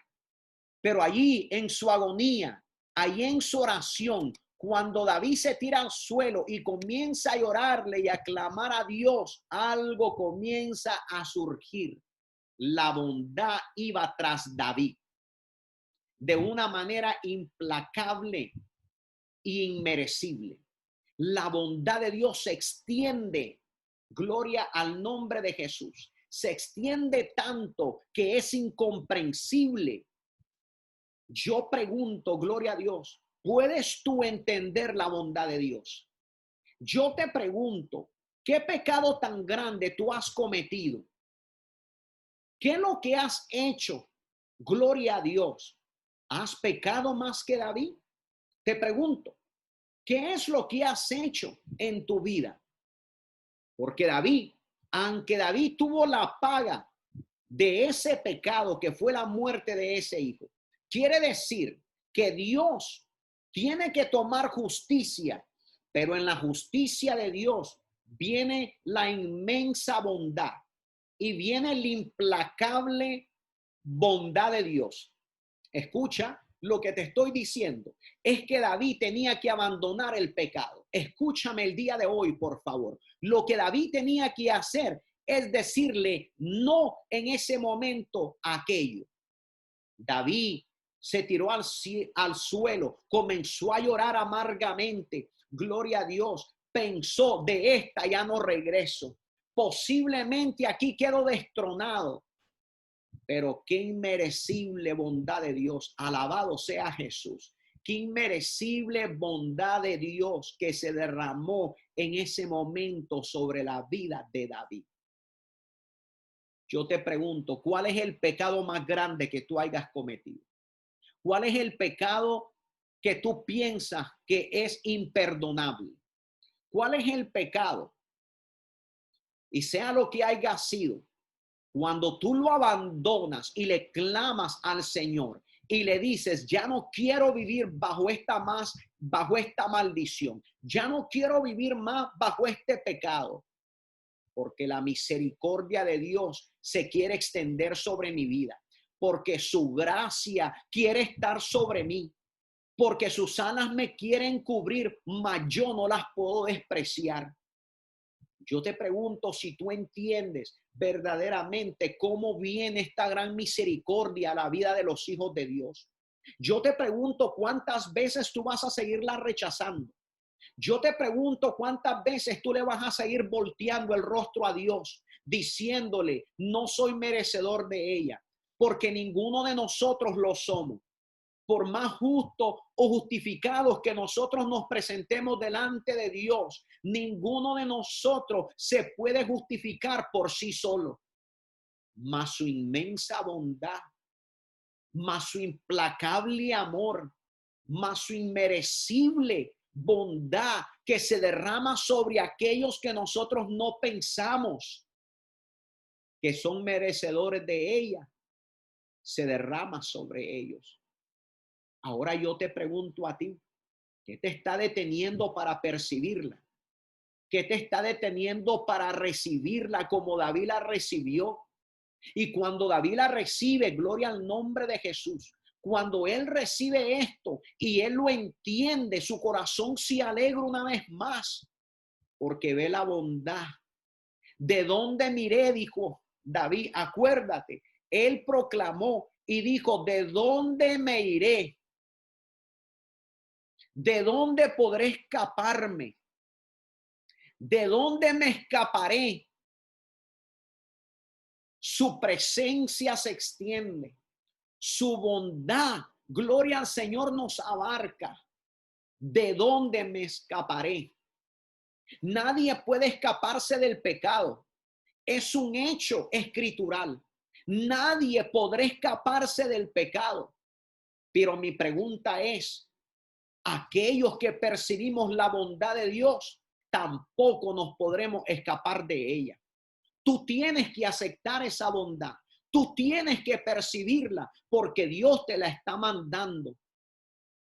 Pero allí en su agonía, allí en su oración, cuando David se tira al suelo y comienza a llorarle y a clamar a Dios, algo comienza a surgir. La bondad iba tras David de una manera implacable e inmerecible. La bondad de Dios se extiende, gloria al nombre de Jesús, se extiende tanto que es incomprensible. Yo pregunto, gloria a Dios, ¿puedes tú entender la bondad de Dios? Yo te pregunto, ¿qué pecado tan grande tú has cometido? ¿Qué es lo que has hecho? Gloria a Dios. ¿Has pecado más que David? Te pregunto, ¿qué es lo que has hecho en tu vida? Porque David, aunque David tuvo la paga de ese pecado que fue la muerte de ese hijo, quiere decir que Dios tiene que tomar justicia, pero en la justicia de Dios viene la inmensa bondad y viene la implacable bondad de Dios. Escucha lo que te estoy diciendo. Es que David tenía que abandonar el pecado. Escúchame el día de hoy, por favor. Lo que David tenía que hacer es decirle no en ese momento a aquello. David se tiró al suelo, comenzó a llorar amargamente. Gloria a Dios. Pensó, de esta ya no regreso. Posiblemente aquí quedo destronado. Pero qué inmerecible bondad de Dios. Alabado sea Jesús. Qué inmerecible bondad de Dios que se derramó en ese momento sobre la vida de David. Yo te pregunto, ¿cuál es el pecado más grande que tú hayas cometido? ¿Cuál es el pecado que tú piensas que es imperdonable? ¿Cuál es el pecado? Y sea lo que haya sido, cuando tú lo abandonas y le clamas al Señor y le dices, ya no quiero vivir bajo esta maldición, ya no quiero vivir más bajo este pecado, porque la misericordia de Dios se quiere extender sobre mi vida, porque su gracia quiere estar sobre mí, porque sus alas me quieren cubrir, mas yo no las puedo despreciar. Yo te pregunto si tú entiendes verdaderamente cómo viene esta gran misericordia a la vida de los hijos de Dios. Yo te pregunto cuántas veces tú vas a seguirla rechazando. Yo te pregunto cuántas veces tú le vas a seguir volteando el rostro a Dios, diciéndole, no soy merecedor de ella, porque ninguno de nosotros lo somos. Por más justos o justificados que nosotros nos presentemos delante de Dios, ninguno de nosotros se puede justificar por sí solo. Mas su inmensa bondad, mas su implacable amor, mas su inmerecible bondad que se derrama sobre aquellos que nosotros no pensamos que son merecedores de ella, se derrama sobre ellos. Ahora yo te pregunto a ti, ¿qué te está deteniendo para percibirla? ¿Qué te está deteniendo para recibirla como David la recibió? Y cuando David la recibe, gloria al nombre de Jesús, cuando él recibe esto y él lo entiende, su corazón se alegra una vez más porque ve la bondad. ¿De dónde miré? Dijo David, acuérdate, él proclamó y dijo, ¿de dónde me iré? ¿De dónde podré escaparme? ¿De dónde me escaparé? Su presencia se extiende. Su bondad, gloria al Señor, nos abarca. ¿De dónde me escaparé? Nadie puede escaparse del pecado. Es un hecho escritural. Nadie podrá escaparse del pecado. Pero mi pregunta es, aquellos que percibimos la bondad de Dios, tampoco nos podremos escapar de ella. Tú tienes que aceptar esa bondad. Tú tienes que percibirla porque Dios te la está mandando.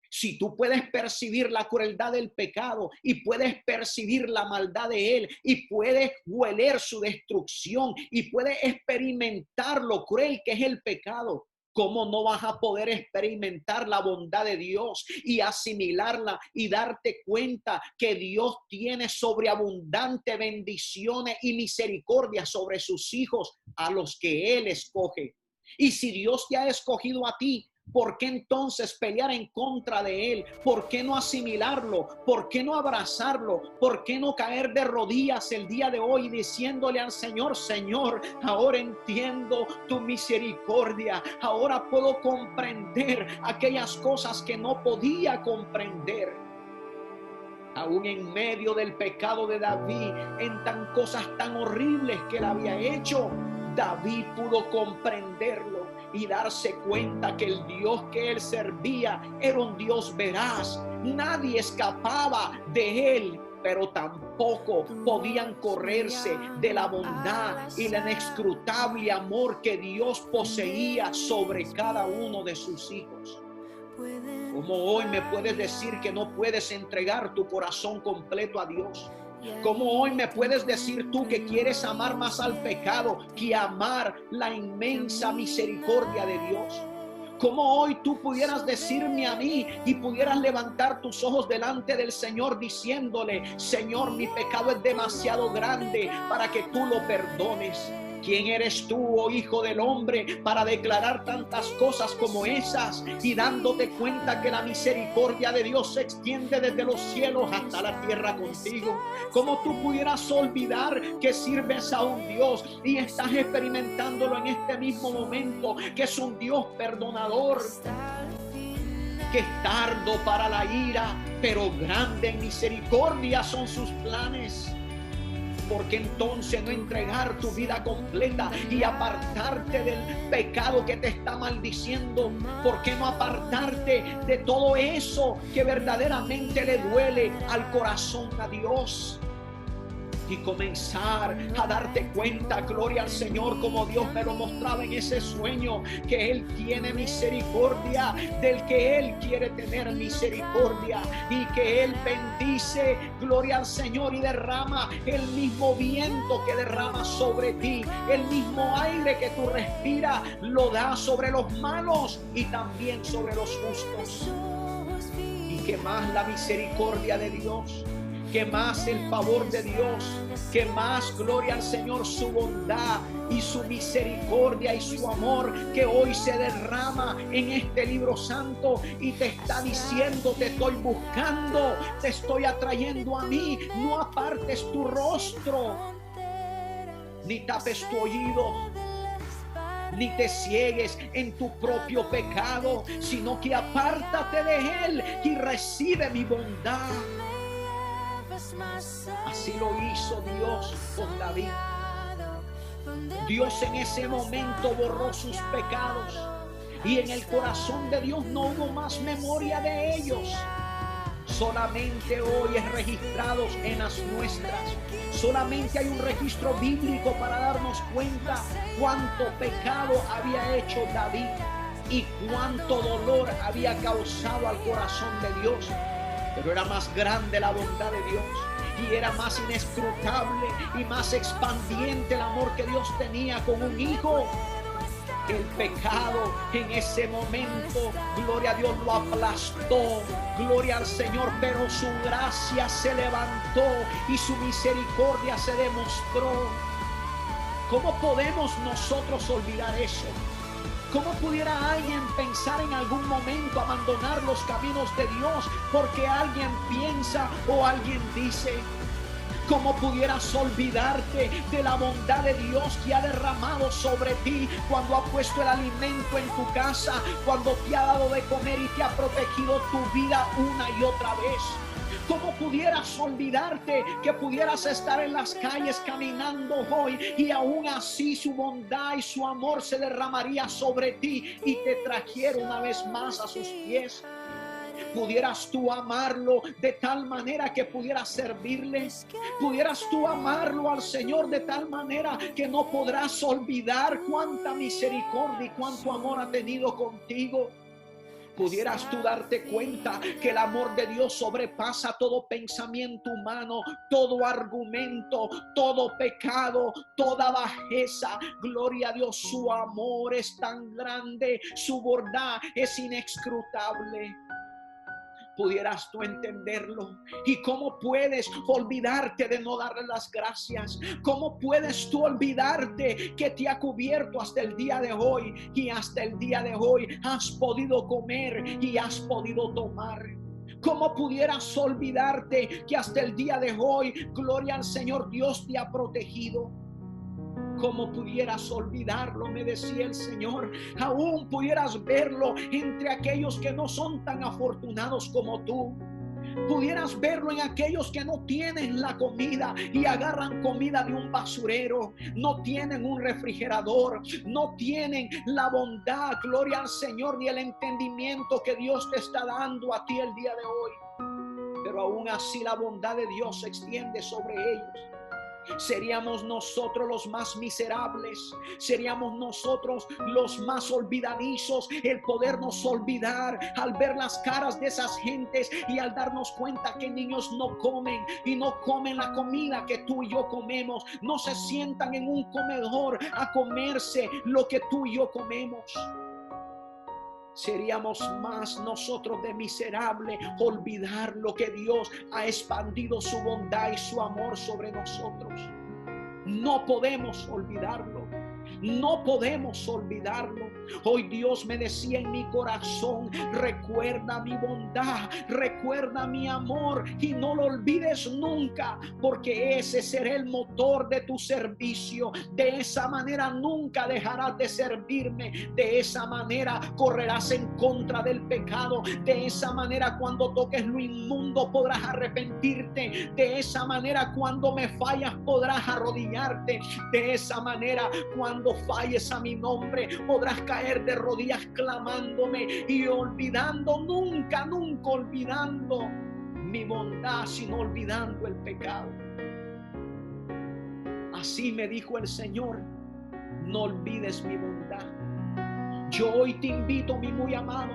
Si tú puedes percibir la crueldad del pecado y puedes percibir la maldad de él y puedes hueler su destrucción y puedes experimentar lo cruel que es el pecado, ¿cómo no vas a poder experimentar la bondad de Dios y asimilarla y darte cuenta que Dios tiene sobreabundante bendiciones y misericordia sobre sus hijos a los que Él escoge? Y si Dios te ha escogido a ti, ¿por qué entonces pelear en contra de él? ¿Por qué no asimilarlo? ¿Por qué no abrazarlo? ¿Por qué no caer de rodillas el día de hoy diciéndole al Señor, Señor, ahora entiendo tu misericordia, ahora puedo comprender aquellas cosas que no podía comprender? Aún en medio del pecado de David, en tan cosas tan horribles que él había hecho, David pudo comprenderlo y darse cuenta que el Dios que él servía era un Dios veraz. Nadie escapaba de él, pero tampoco podían correrse de la bondad y el inescrutable amor que Dios poseía sobre cada uno de sus hijos. Como hoy me puedes decir que no puedes entregar tu corazón completo a Dios? ¿Cómo hoy me puedes decir tú que quieres amar más al pecado que amar la inmensa misericordia de Dios? ¿Cómo hoy tú pudieras decirme a mí y pudieras levantar tus ojos delante del Señor diciéndole, Señor, mi pecado es demasiado grande para que tú lo perdones? ¿Quién eres tú, oh Hijo del Hombre, para declarar tantas cosas como esas y dándote cuenta que la misericordia de Dios se extiende desde los cielos hasta la tierra contigo? ¿Cómo tú pudieras olvidar que sirves a un Dios y estás experimentándolo en este mismo momento, que es un Dios perdonador, que es tardo para la ira, pero grande en misericordia son sus planes? ¿Por qué entonces no entregar tu vida completa y apartarte del pecado que te está maldiciendo? ¿Por qué no apartarte de todo eso que verdaderamente le duele al corazón a Dios? Y comenzar a darte cuenta, gloria al Señor, como Dios me lo mostraba en ese sueño, que Él tiene misericordia del que Él quiere tener misericordia, y que Él bendice, gloria al Señor, y derrama el mismo viento que derrama sobre ti, el mismo aire que tú respiras, lo da sobre los malos y también sobre los justos. Y que más la misericordia de Dios, que más el favor de Dios, que más, gloria al Señor, su bondad y su misericordia y su amor que hoy se derrama en este libro santo y te está diciendo, te estoy buscando, te estoy atrayendo a mí, no apartes tu rostro, ni tapes tu oído, ni te ciegues en tu propio pecado, sino que apártate de él y recibe mi bondad. Así lo hizo Dios con David. Dios en ese momento borró sus pecados y en el corazón de Dios no hubo más memoria de ellos. Solamente hoy es registrados en las nuestras. Solamente hay un registro bíblico para darnos cuenta cuánto pecado había hecho David y cuánto dolor había causado al corazón de Dios. Pero era más grande la bondad de Dios y era más inescrutable y más expandiente el amor que Dios tenía con un hijo. El pecado en ese momento, gloria a Dios, lo aplastó, gloria al Señor, pero su gracia se levantó y su misericordia se demostró. ¿Cómo podemos nosotros olvidar eso? ¿Cómo pudiera alguien pensar en algún momento abandonar los caminos de Dios porque alguien piensa o alguien dice? ¿Cómo pudieras olvidarte de la bondad de Dios que ha derramado sobre ti cuando ha puesto el alimento en tu casa, cuando te ha dado de comer y te ha protegido tu vida una y otra vez? ¿Cómo pudieras olvidarte que pudieras estar en las calles caminando hoy y aún así su bondad y su amor se derramaría sobre ti y te trajera una vez más a sus pies? ¿Pudieras tú amarlo de tal manera que pudieras servirle? ¿Pudieras tú amarlo al Señor de tal manera que no podrás olvidar cuánta misericordia y cuánto amor ha tenido contigo? ¿Pudieras tú darte cuenta que el amor de Dios sobrepasa todo pensamiento humano, todo argumento, todo pecado, toda bajeza? Gloria a Dios, su amor es tan grande, su bondad es inescrutable. ¿Pudieras tú entenderlo? ¿Y cómo puedes olvidarte de no darle las gracias? ¿Cómo puedes tú olvidarte que te ha cubierto hasta el día de hoy? Y hasta el día de hoy has podido comer y has podido tomar. ¿Cómo pudieras olvidarte que hasta el día de hoy, gloria al Señor, Dios te ha protegido? ¿Cómo pudieras olvidarlo? Me decía el Señor. Aún pudieras verlo entre aquellos que no son tan afortunados como tú. Pudieras verlo en aquellos que no tienen la comida y agarran comida de un basurero, no tienen un refrigerador, no tienen la bondad, gloria al Señor, ni el entendimiento que Dios te está dando a ti el día de hoy. Pero aún así la bondad de Dios se extiende sobre ellos. Seríamos nosotros los más miserables, seríamos nosotros los más olvidadizos el podernos olvidar al ver las caras de esas gentes y al darnos cuenta que niños no comen y no comen la comida que tú y yo comemos, no se sientan en un comedor a comerse lo que tú y yo comemos. Seríamos más nosotros de miserable olvidar lo que Dios ha expandido su bondad y su amor sobre nosotros. No podemos olvidarlo. No podemos olvidarlo. Hoy Dios me decía en mi corazón: recuerda mi bondad, recuerda mi amor y no lo olvides nunca, porque ese será el motor de tu servicio. De esa manera nunca dejarás de servirme. De esa manera correrás en contra del pecado. De esa manera cuando toques lo inmundo podrás arrepentirte. De esa manera cuando me fallas podrás arrodillarte. De esa manera cuando falles a mi nombre podrás caer de rodillas clamándome y olvidando, nunca olvidando mi bondad, sino olvidando el pecado. Así me dijo el Señor: no olvides mi bondad. Yo hoy te invito, mi muy amado,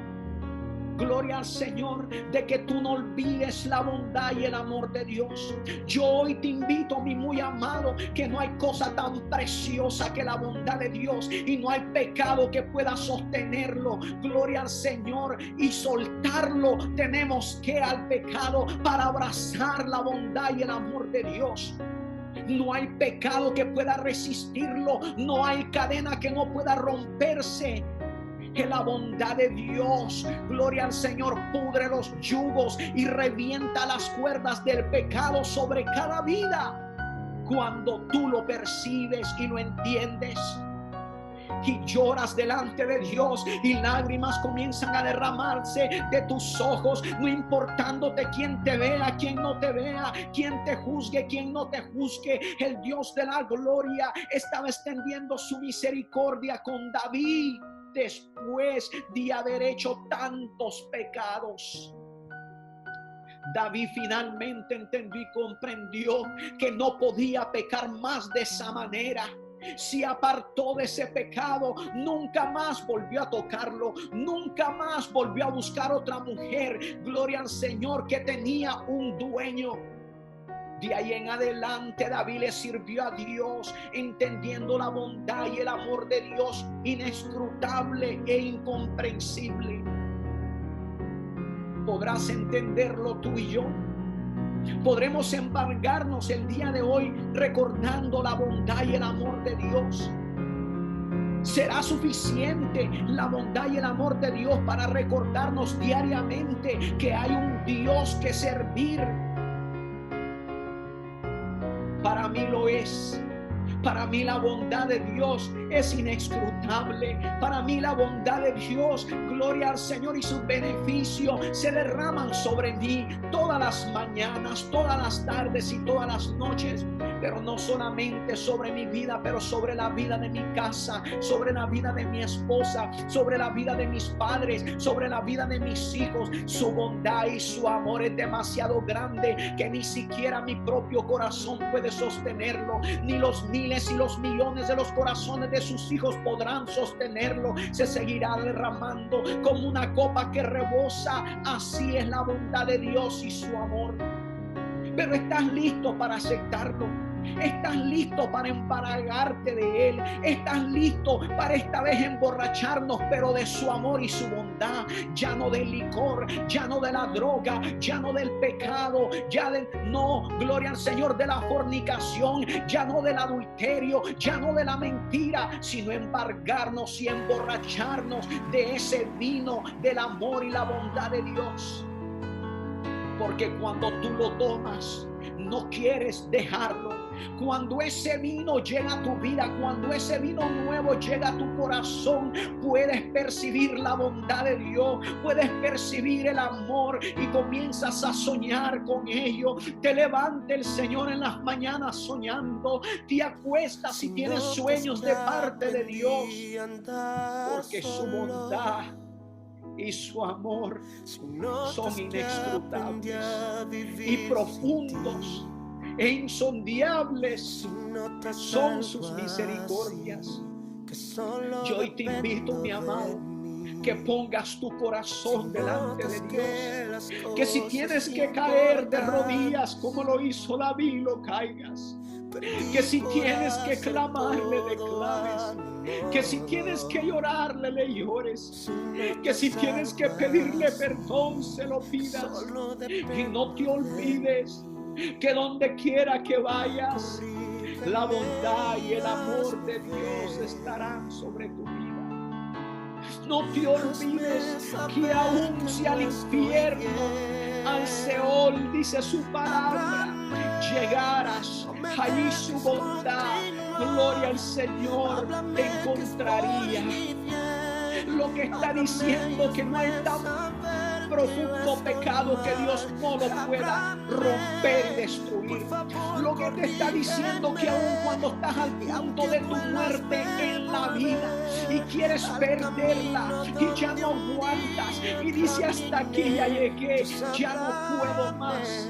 gloria al Señor, de que tú no olvides la bondad y el amor de Dios. Yo hoy te invito, mi muy amado, que no hay cosa tan preciosa que la bondad de Dios y no hay pecado que pueda sostenerlo. Gloria al Señor, y soltarlo tenemos que al pecado para abrazar la bondad y el amor de Dios. No hay pecado que pueda resistirlo, no hay cadena que no pueda romperse. Que la bondad de Dios, gloria al Señor, pudre los yugos y revienta las cuerdas del pecado sobre cada vida. Cuando tú lo percibes y lo entiendes y lloras delante de Dios y lágrimas comienzan a derramarse de tus ojos, no importándote quién te vea, quién no te vea, quién te juzgue, quién no te juzgue. El Dios de la gloria estaba extendiendo su misericordia con David después de haber hecho tantos pecados. David finalmente entendió y comprendió que no podía pecar más de esa manera. Se apartó de ese pecado, nunca más volvió a tocarlo, nunca más volvió a buscar otra mujer. Gloria al Señor, que tenía un dueño. De ahí en adelante David le sirvió a Dios, entendiendo la bondad y el amor de Dios inescrutable e incomprensible. ¿Podrás entenderlo tú y yo? ¿Podremos embargarnos el día de hoy recordando la bondad y el amor de Dios? ¿Será suficiente la bondad y el amor de Dios para recordarnos diariamente que hay un Dios que servir? Para mí lo es. Para mí la bondad de Dios es inescrutable. Para mí la bondad de Dios, gloria al Señor, y sus beneficios se derraman sobre mí todas las mañanas, todas las tardes y todas las noches. Pero no solamente sobre mi vida, pero sobre la vida de mi casa, sobre la vida de mi esposa, sobre la vida de mis padres, sobre la vida de mis hijos. Su bondad y su amor es demasiado grande que ni siquiera mi propio corazón puede sostenerlo, ni los miles y los millones de los corazones de sus hijos podrán sostenerlo. Se seguirá derramando como una copa que rebosa. Así es la bondad de Dios y su amor. Pero ¿estás listo para aceptarlo? ¿Estás listo para embriagarte de Él? ¿Estás listo para esta vez emborracharnos, pero de su amor y su bondad? Ya no del licor, ya no de la droga, ya no del pecado, no, gloria al Señor, de la fornicación, ya no del adulterio, ya no de la mentira, sino embargarnos y emborracharnos de ese vino del amor y la bondad de Dios. Porque cuando tú lo tomas, no quieres dejarlo. Cuando ese vino llega a tu vida, cuando ese vino nuevo llega a tu corazón, puedes percibir la bondad de Dios, puedes percibir el amor y comienzas a soñar con ello. Te levanta el Señor en las mañanas soñando, te acuestas y tienes sueños de parte de Dios, porque su bondad y su amor son inescrutables y profundos e insondables son sus misericordias. Yo hoy te invito, mi amado, que pongas tu corazón delante de Dios, que si tienes que caer de rodillas como lo hizo David, lo caigas, que si tienes que clamarle, le clames, que si tienes que llorarle, le llores, que si tienes que pedirle perdón, se lo pidas. Y no te olvides que donde quiera que vayas, la bondad y el amor de Dios estarán sobre tu vida. No te olvides que aún si al infierno, al Seol, dice su palabra, llegaras, allí su bondad, gloria al Señor, te encontraría. Lo que está diciendo que no hay tan profundo pecado que Dios no lo pueda romper y destruir. Lo que te está diciendo que aun cuando estás al punto de tu muerte en la vida y quieres perderla y ya no aguantas y dices hasta aquí ya llegué, ya no puedo más.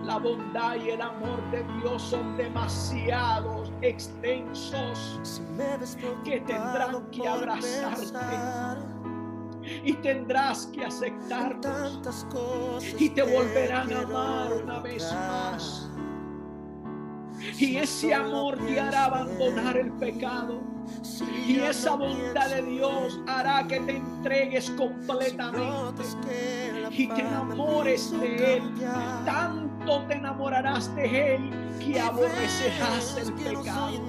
La bondad y el amor de Dios son demasiado extensos que tendrán que abrazarte y tendrás que aceptarlos y te volverán a amar una vez más. Y ese amor te hará abandonar el pecado. Y esa bondad de Dios hará que te entregues completamente y te enamores de Él. Tanto te enamorarás de Él que aborrecerás el pecado.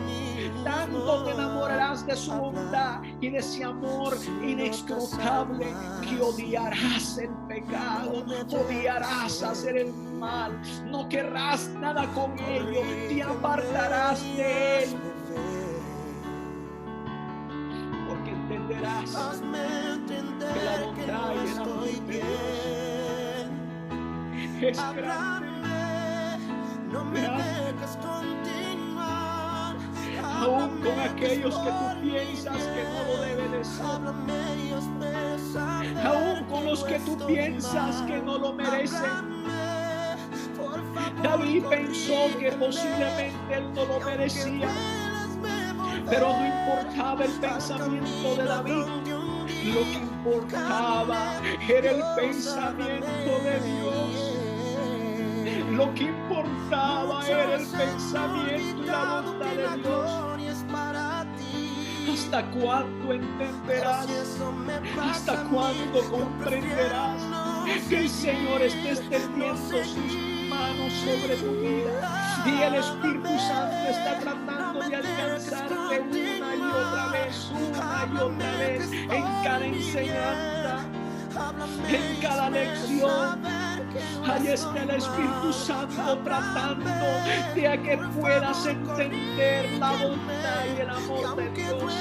Tanto te enamorarás de su bondad y de ese amor inescrutable que odiarás el pecado, odiarás hacer el mal, no querrás nada con ello, te apartarás de Él. Porque entenderás que la bondad y el amor de Dios es grande. No me dejes continuar. Aún con aquellos que tú piensas que no lo deben de ser. Aún con los que tú piensas que no lo merecen. David pensó que posiblemente él no lo merecía, pero no importaba el pensamiento de David. Lo que importaba era el pensamiento de Dios. Lo que importaba era el pensamiento y la bondad de Dios. ¿Hasta cuándo entenderás? ¿Hasta cuándo comprenderás que el Señor está extendiendo sus manos sobre tu vida y el Espíritu Santo está tratando de alcanzarte una y otra vez en cada enseñanza, en cada lección? Ahí está el Espíritu Santo tratando de a que puedas entender la bondad y el amor de Dios,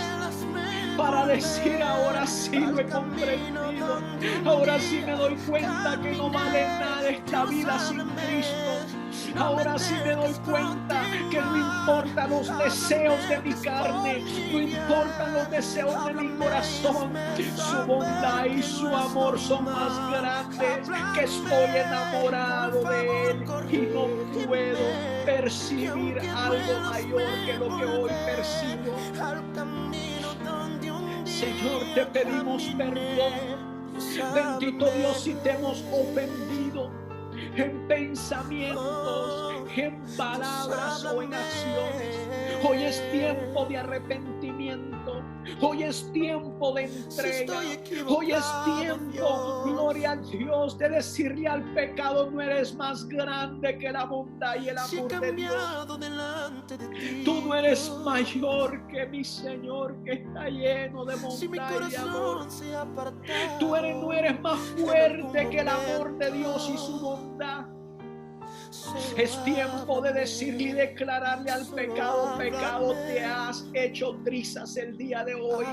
para decir: ahora sí lo he comprendido, ahora sí me doy cuenta que no vale nada esta vida sin Cristo, ahora sí me doy cuenta que no importan los deseos de mi carne, no importan los deseos de mi corazón, su bondad y su amor son más grandes, que estoy enamorado de Él y no puedo percibir algo mayor que lo que hoy percibo. Señor, te pedimos perdón. Bendito Dios, si te hemos ofendido en pensamientos, en palabras o en acciones. Hoy es tiempo de arrepentimiento. Hoy es tiempo de entrega. Hoy es tiempo, gloria a Dios, de decirle al pecado: no eres más grande que la bondad y el amor de Dios. Tú no eres mayor que mi Señor, que está lleno de bondad y amor. Tú no eres más fuerte que el amor de Dios y su bondad. Es tiempo de decirle y declararle al pecado: pecado, te has hecho trizas el día de hoy,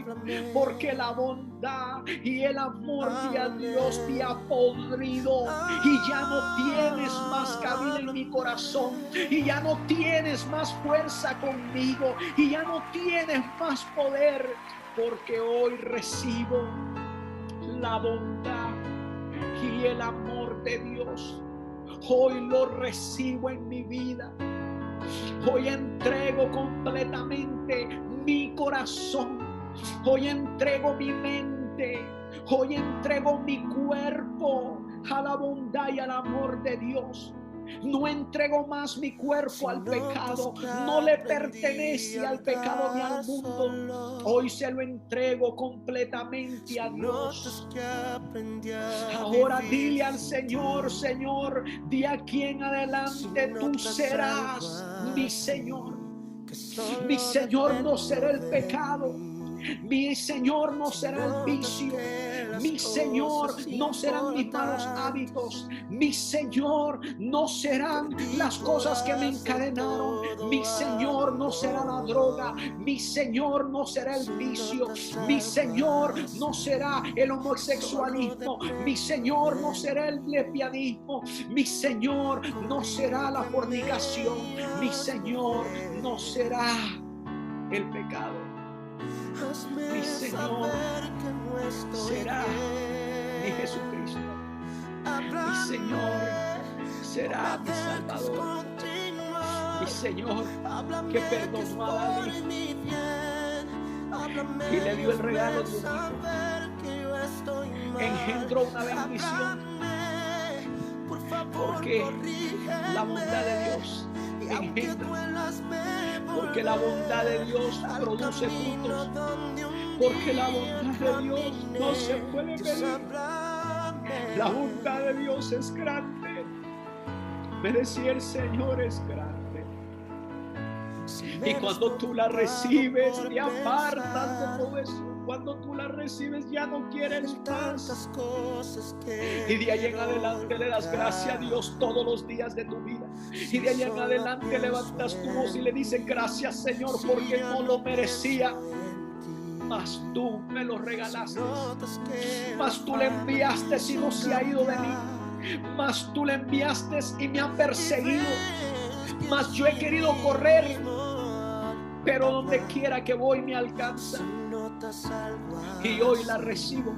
porque la bondad y el amor de Dios te ha podrido y ya no tienes más cabida en mi corazón, y ya no tienes más fuerza conmigo, y ya no tienes más poder, porque hoy recibo la bondad y el amor de Dios. Hoy lo recibo en mi vida. Hoy entrego completamente mi corazón. Hoy entrego mi mente. Hoy entrego mi cuerpo a la bondad y al amor de Dios. No entrego más mi cuerpo al pecado. No le pertenece al pecado ni al mundo. Hoy se lo entrego completamente a Dios. Ahora dile al Señor: Señor, de aquí en adelante tú serás mi Señor. Mi Señor no será el pecado. Mi Señor no será el vicio. Mi Señor no serán mis malos hábitos. Mi Señor no serán las cosas que me encadenaron. Mi Señor no será la droga. Mi Señor no será el vicio. Mi Señor no será el homosexualismo. Mi Señor no será el lesbianismo. Mi Señor no será la fornicación. Mi Señor no será el pecado. Mi Señor será mi Jesucristo. Mi Señor será mi Salvador. Mi Señor, que perdonó a David y le dio el regalo de un hijo, engendró una bendición, porque la bondad de Dios engendra, porque la bondad de Dios produce frutos, porque la bondad de Dios no se puede medir. La bondad de Dios es grande. Me decía el Señor: es grande. Y cuando tú la recibes, te apartas de todo eso. Cuando tú la recibes, ya no quieres más. Y de ahí en adelante le das gracias a Dios todos los días de tu vida. Y de ahí en adelante levantas tu voz y le dices: gracias, Señor, porque no lo merecía, mas tú me lo regalaste. Mas tú le enviaste y no se ha ido de mí. Mas tú le enviaste y me ha perseguido. Mas yo he querido correr, pero donde quiera que voy me alcanza. Y hoy la recibo.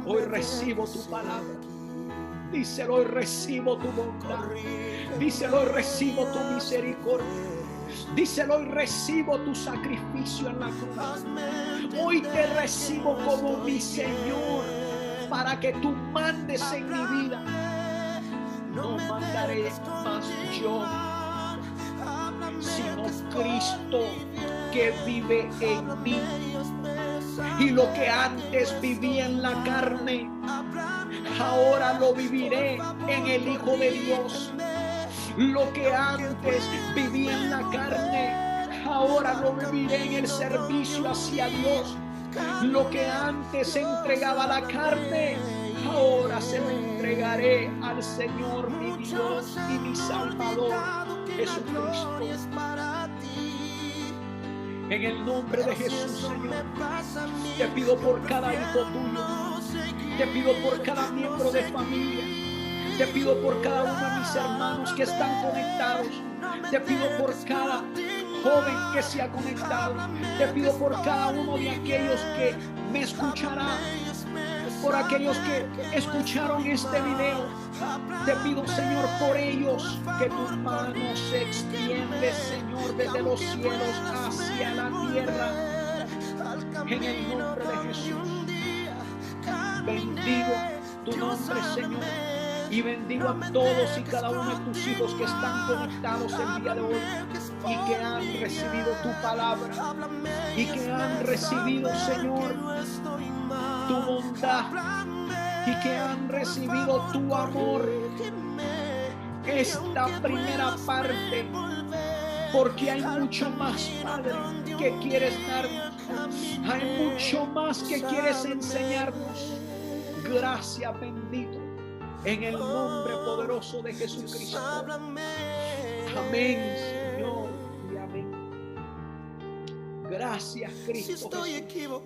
Hoy recibo tu palabra. Díselo: hoy recibo tu bondad. Díselo: hoy recibo tu misericordia. Díselo: hoy recibo tu sacrificio en la cruz. Hoy te recibo como mi Señor, para que tú mandes en mi vida. No mandaré más yo, sino Cristo que vive en mí. Y lo que antes vivía en la carne, ahora lo viviré en el Hijo de Dios. Lo que antes vivía en la carne, ahora lo viviré en el servicio hacia Dios. Lo que antes entregaba la carne, ahora se lo entregaré al Señor, mi Dios y mi Salvador, Jesucristo. En el nombre de Jesús, Señor, te pido por cada hijo tuyo, te pido por cada miembro de familia, te pido por cada uno de mis hermanos que están conectados, te pido por cada joven que se ha conectado, te pido por cada uno de aquellos que me escucharán, por aquellos que escucharon este video. Te pido, Señor, por ellos, que tu mano se extiende, Señor, desde los cielos hacia la tierra. En el nombre de Jesús, bendigo tu nombre, Señor, y bendigo a todos y cada uno de tus hijos que están conectados el día de hoy y que han recibido tu palabra y que han recibido, Señor, tu bondad y que han recibido tu amor. Esta primera parte, porque hay mucho más, Padre, que quieres darnos. Hay mucho más que quieres enseñarnos. Gracias, bendito, en el nombre poderoso de Jesucristo. Amén, Señor, y amén. Gracias, Cristo Jesús.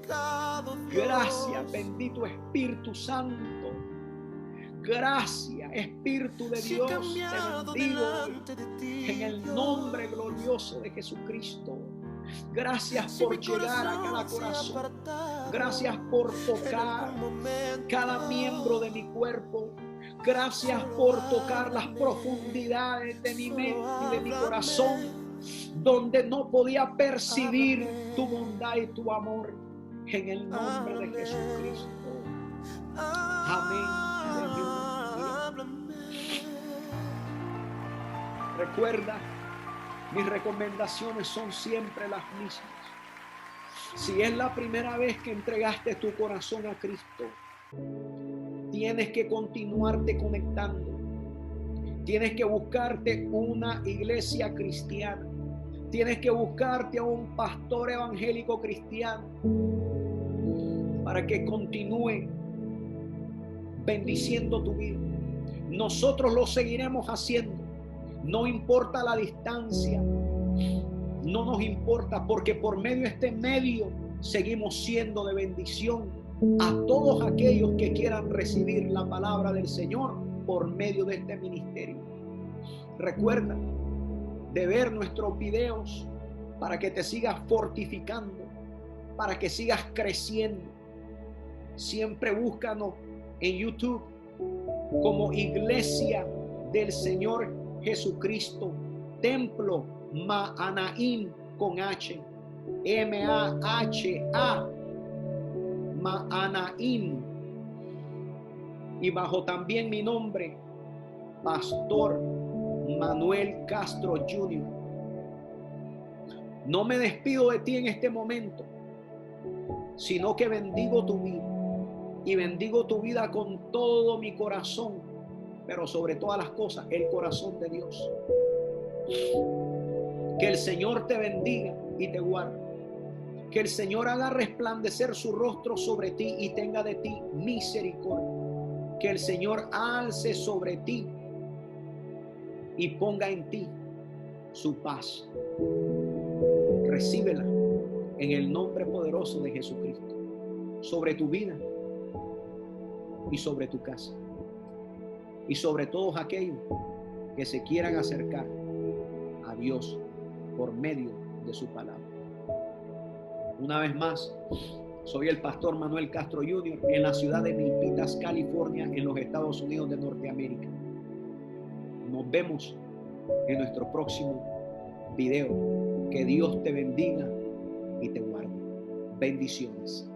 Gracias, bendito Espíritu Santo. Gracias, Espíritu de Dios. Te bendigo en el nombre glorioso de Jesucristo. Gracias por llegar a cada corazón. Gracias por tocar cada miembro de mi cuerpo. Gracias por tocar las profundidades de mi mente y de mi corazón, donde no podía percibir tu bondad y tu amor. En el nombre de Jesucristo. Amén, Señor. Recuerda, mis recomendaciones son siempre las mismas. Si es la primera vez que entregaste tu corazón a Cristo, tienes que continuarte conectando. Tienes que buscarte una iglesia cristiana. Tienes que buscarte a un pastor evangélico cristiano para que continúe bendiciendo tu vida. Nosotros lo seguiremos haciendo. No importa la distancia. No nos importa, porque por medio de este medio seguimos siendo de bendición a todos aquellos que quieran recibir la palabra del Señor por medio de este ministerio. Recuerda de ver nuestros videos para que te sigas fortificando, para que sigas creciendo. Siempre búscanos en YouTube como Iglesia del Señor Jesucristo, Templo Mahanaim con H, M-A-H-A, Mahanaim, y bajo también mi nombre, Pastor Manuel Castro Jr. No me despido de ti en este momento, sino que bendigo tu vida y bendigo tu vida con todo mi corazón, pero sobre todas las cosas, el corazón de Dios. Que el Señor te bendiga y te guarde. Que el Señor haga resplandecer su rostro sobre ti y tenga de ti misericordia. Que el Señor alce sobre ti y ponga en ti su paz. Recíbela en el nombre poderoso de Jesucristo, sobre tu vida y sobre tu casa, y sobre todos aquellos que se quieran acercar a Dios por medio de su palabra. Una vez más, soy el pastor Manuel Castro Jr. en la ciudad de Milpitas, California, en los Estados Unidos de Norteamérica. Nos vemos en nuestro próximo video. Que Dios te bendiga y te guarde. Bendiciones.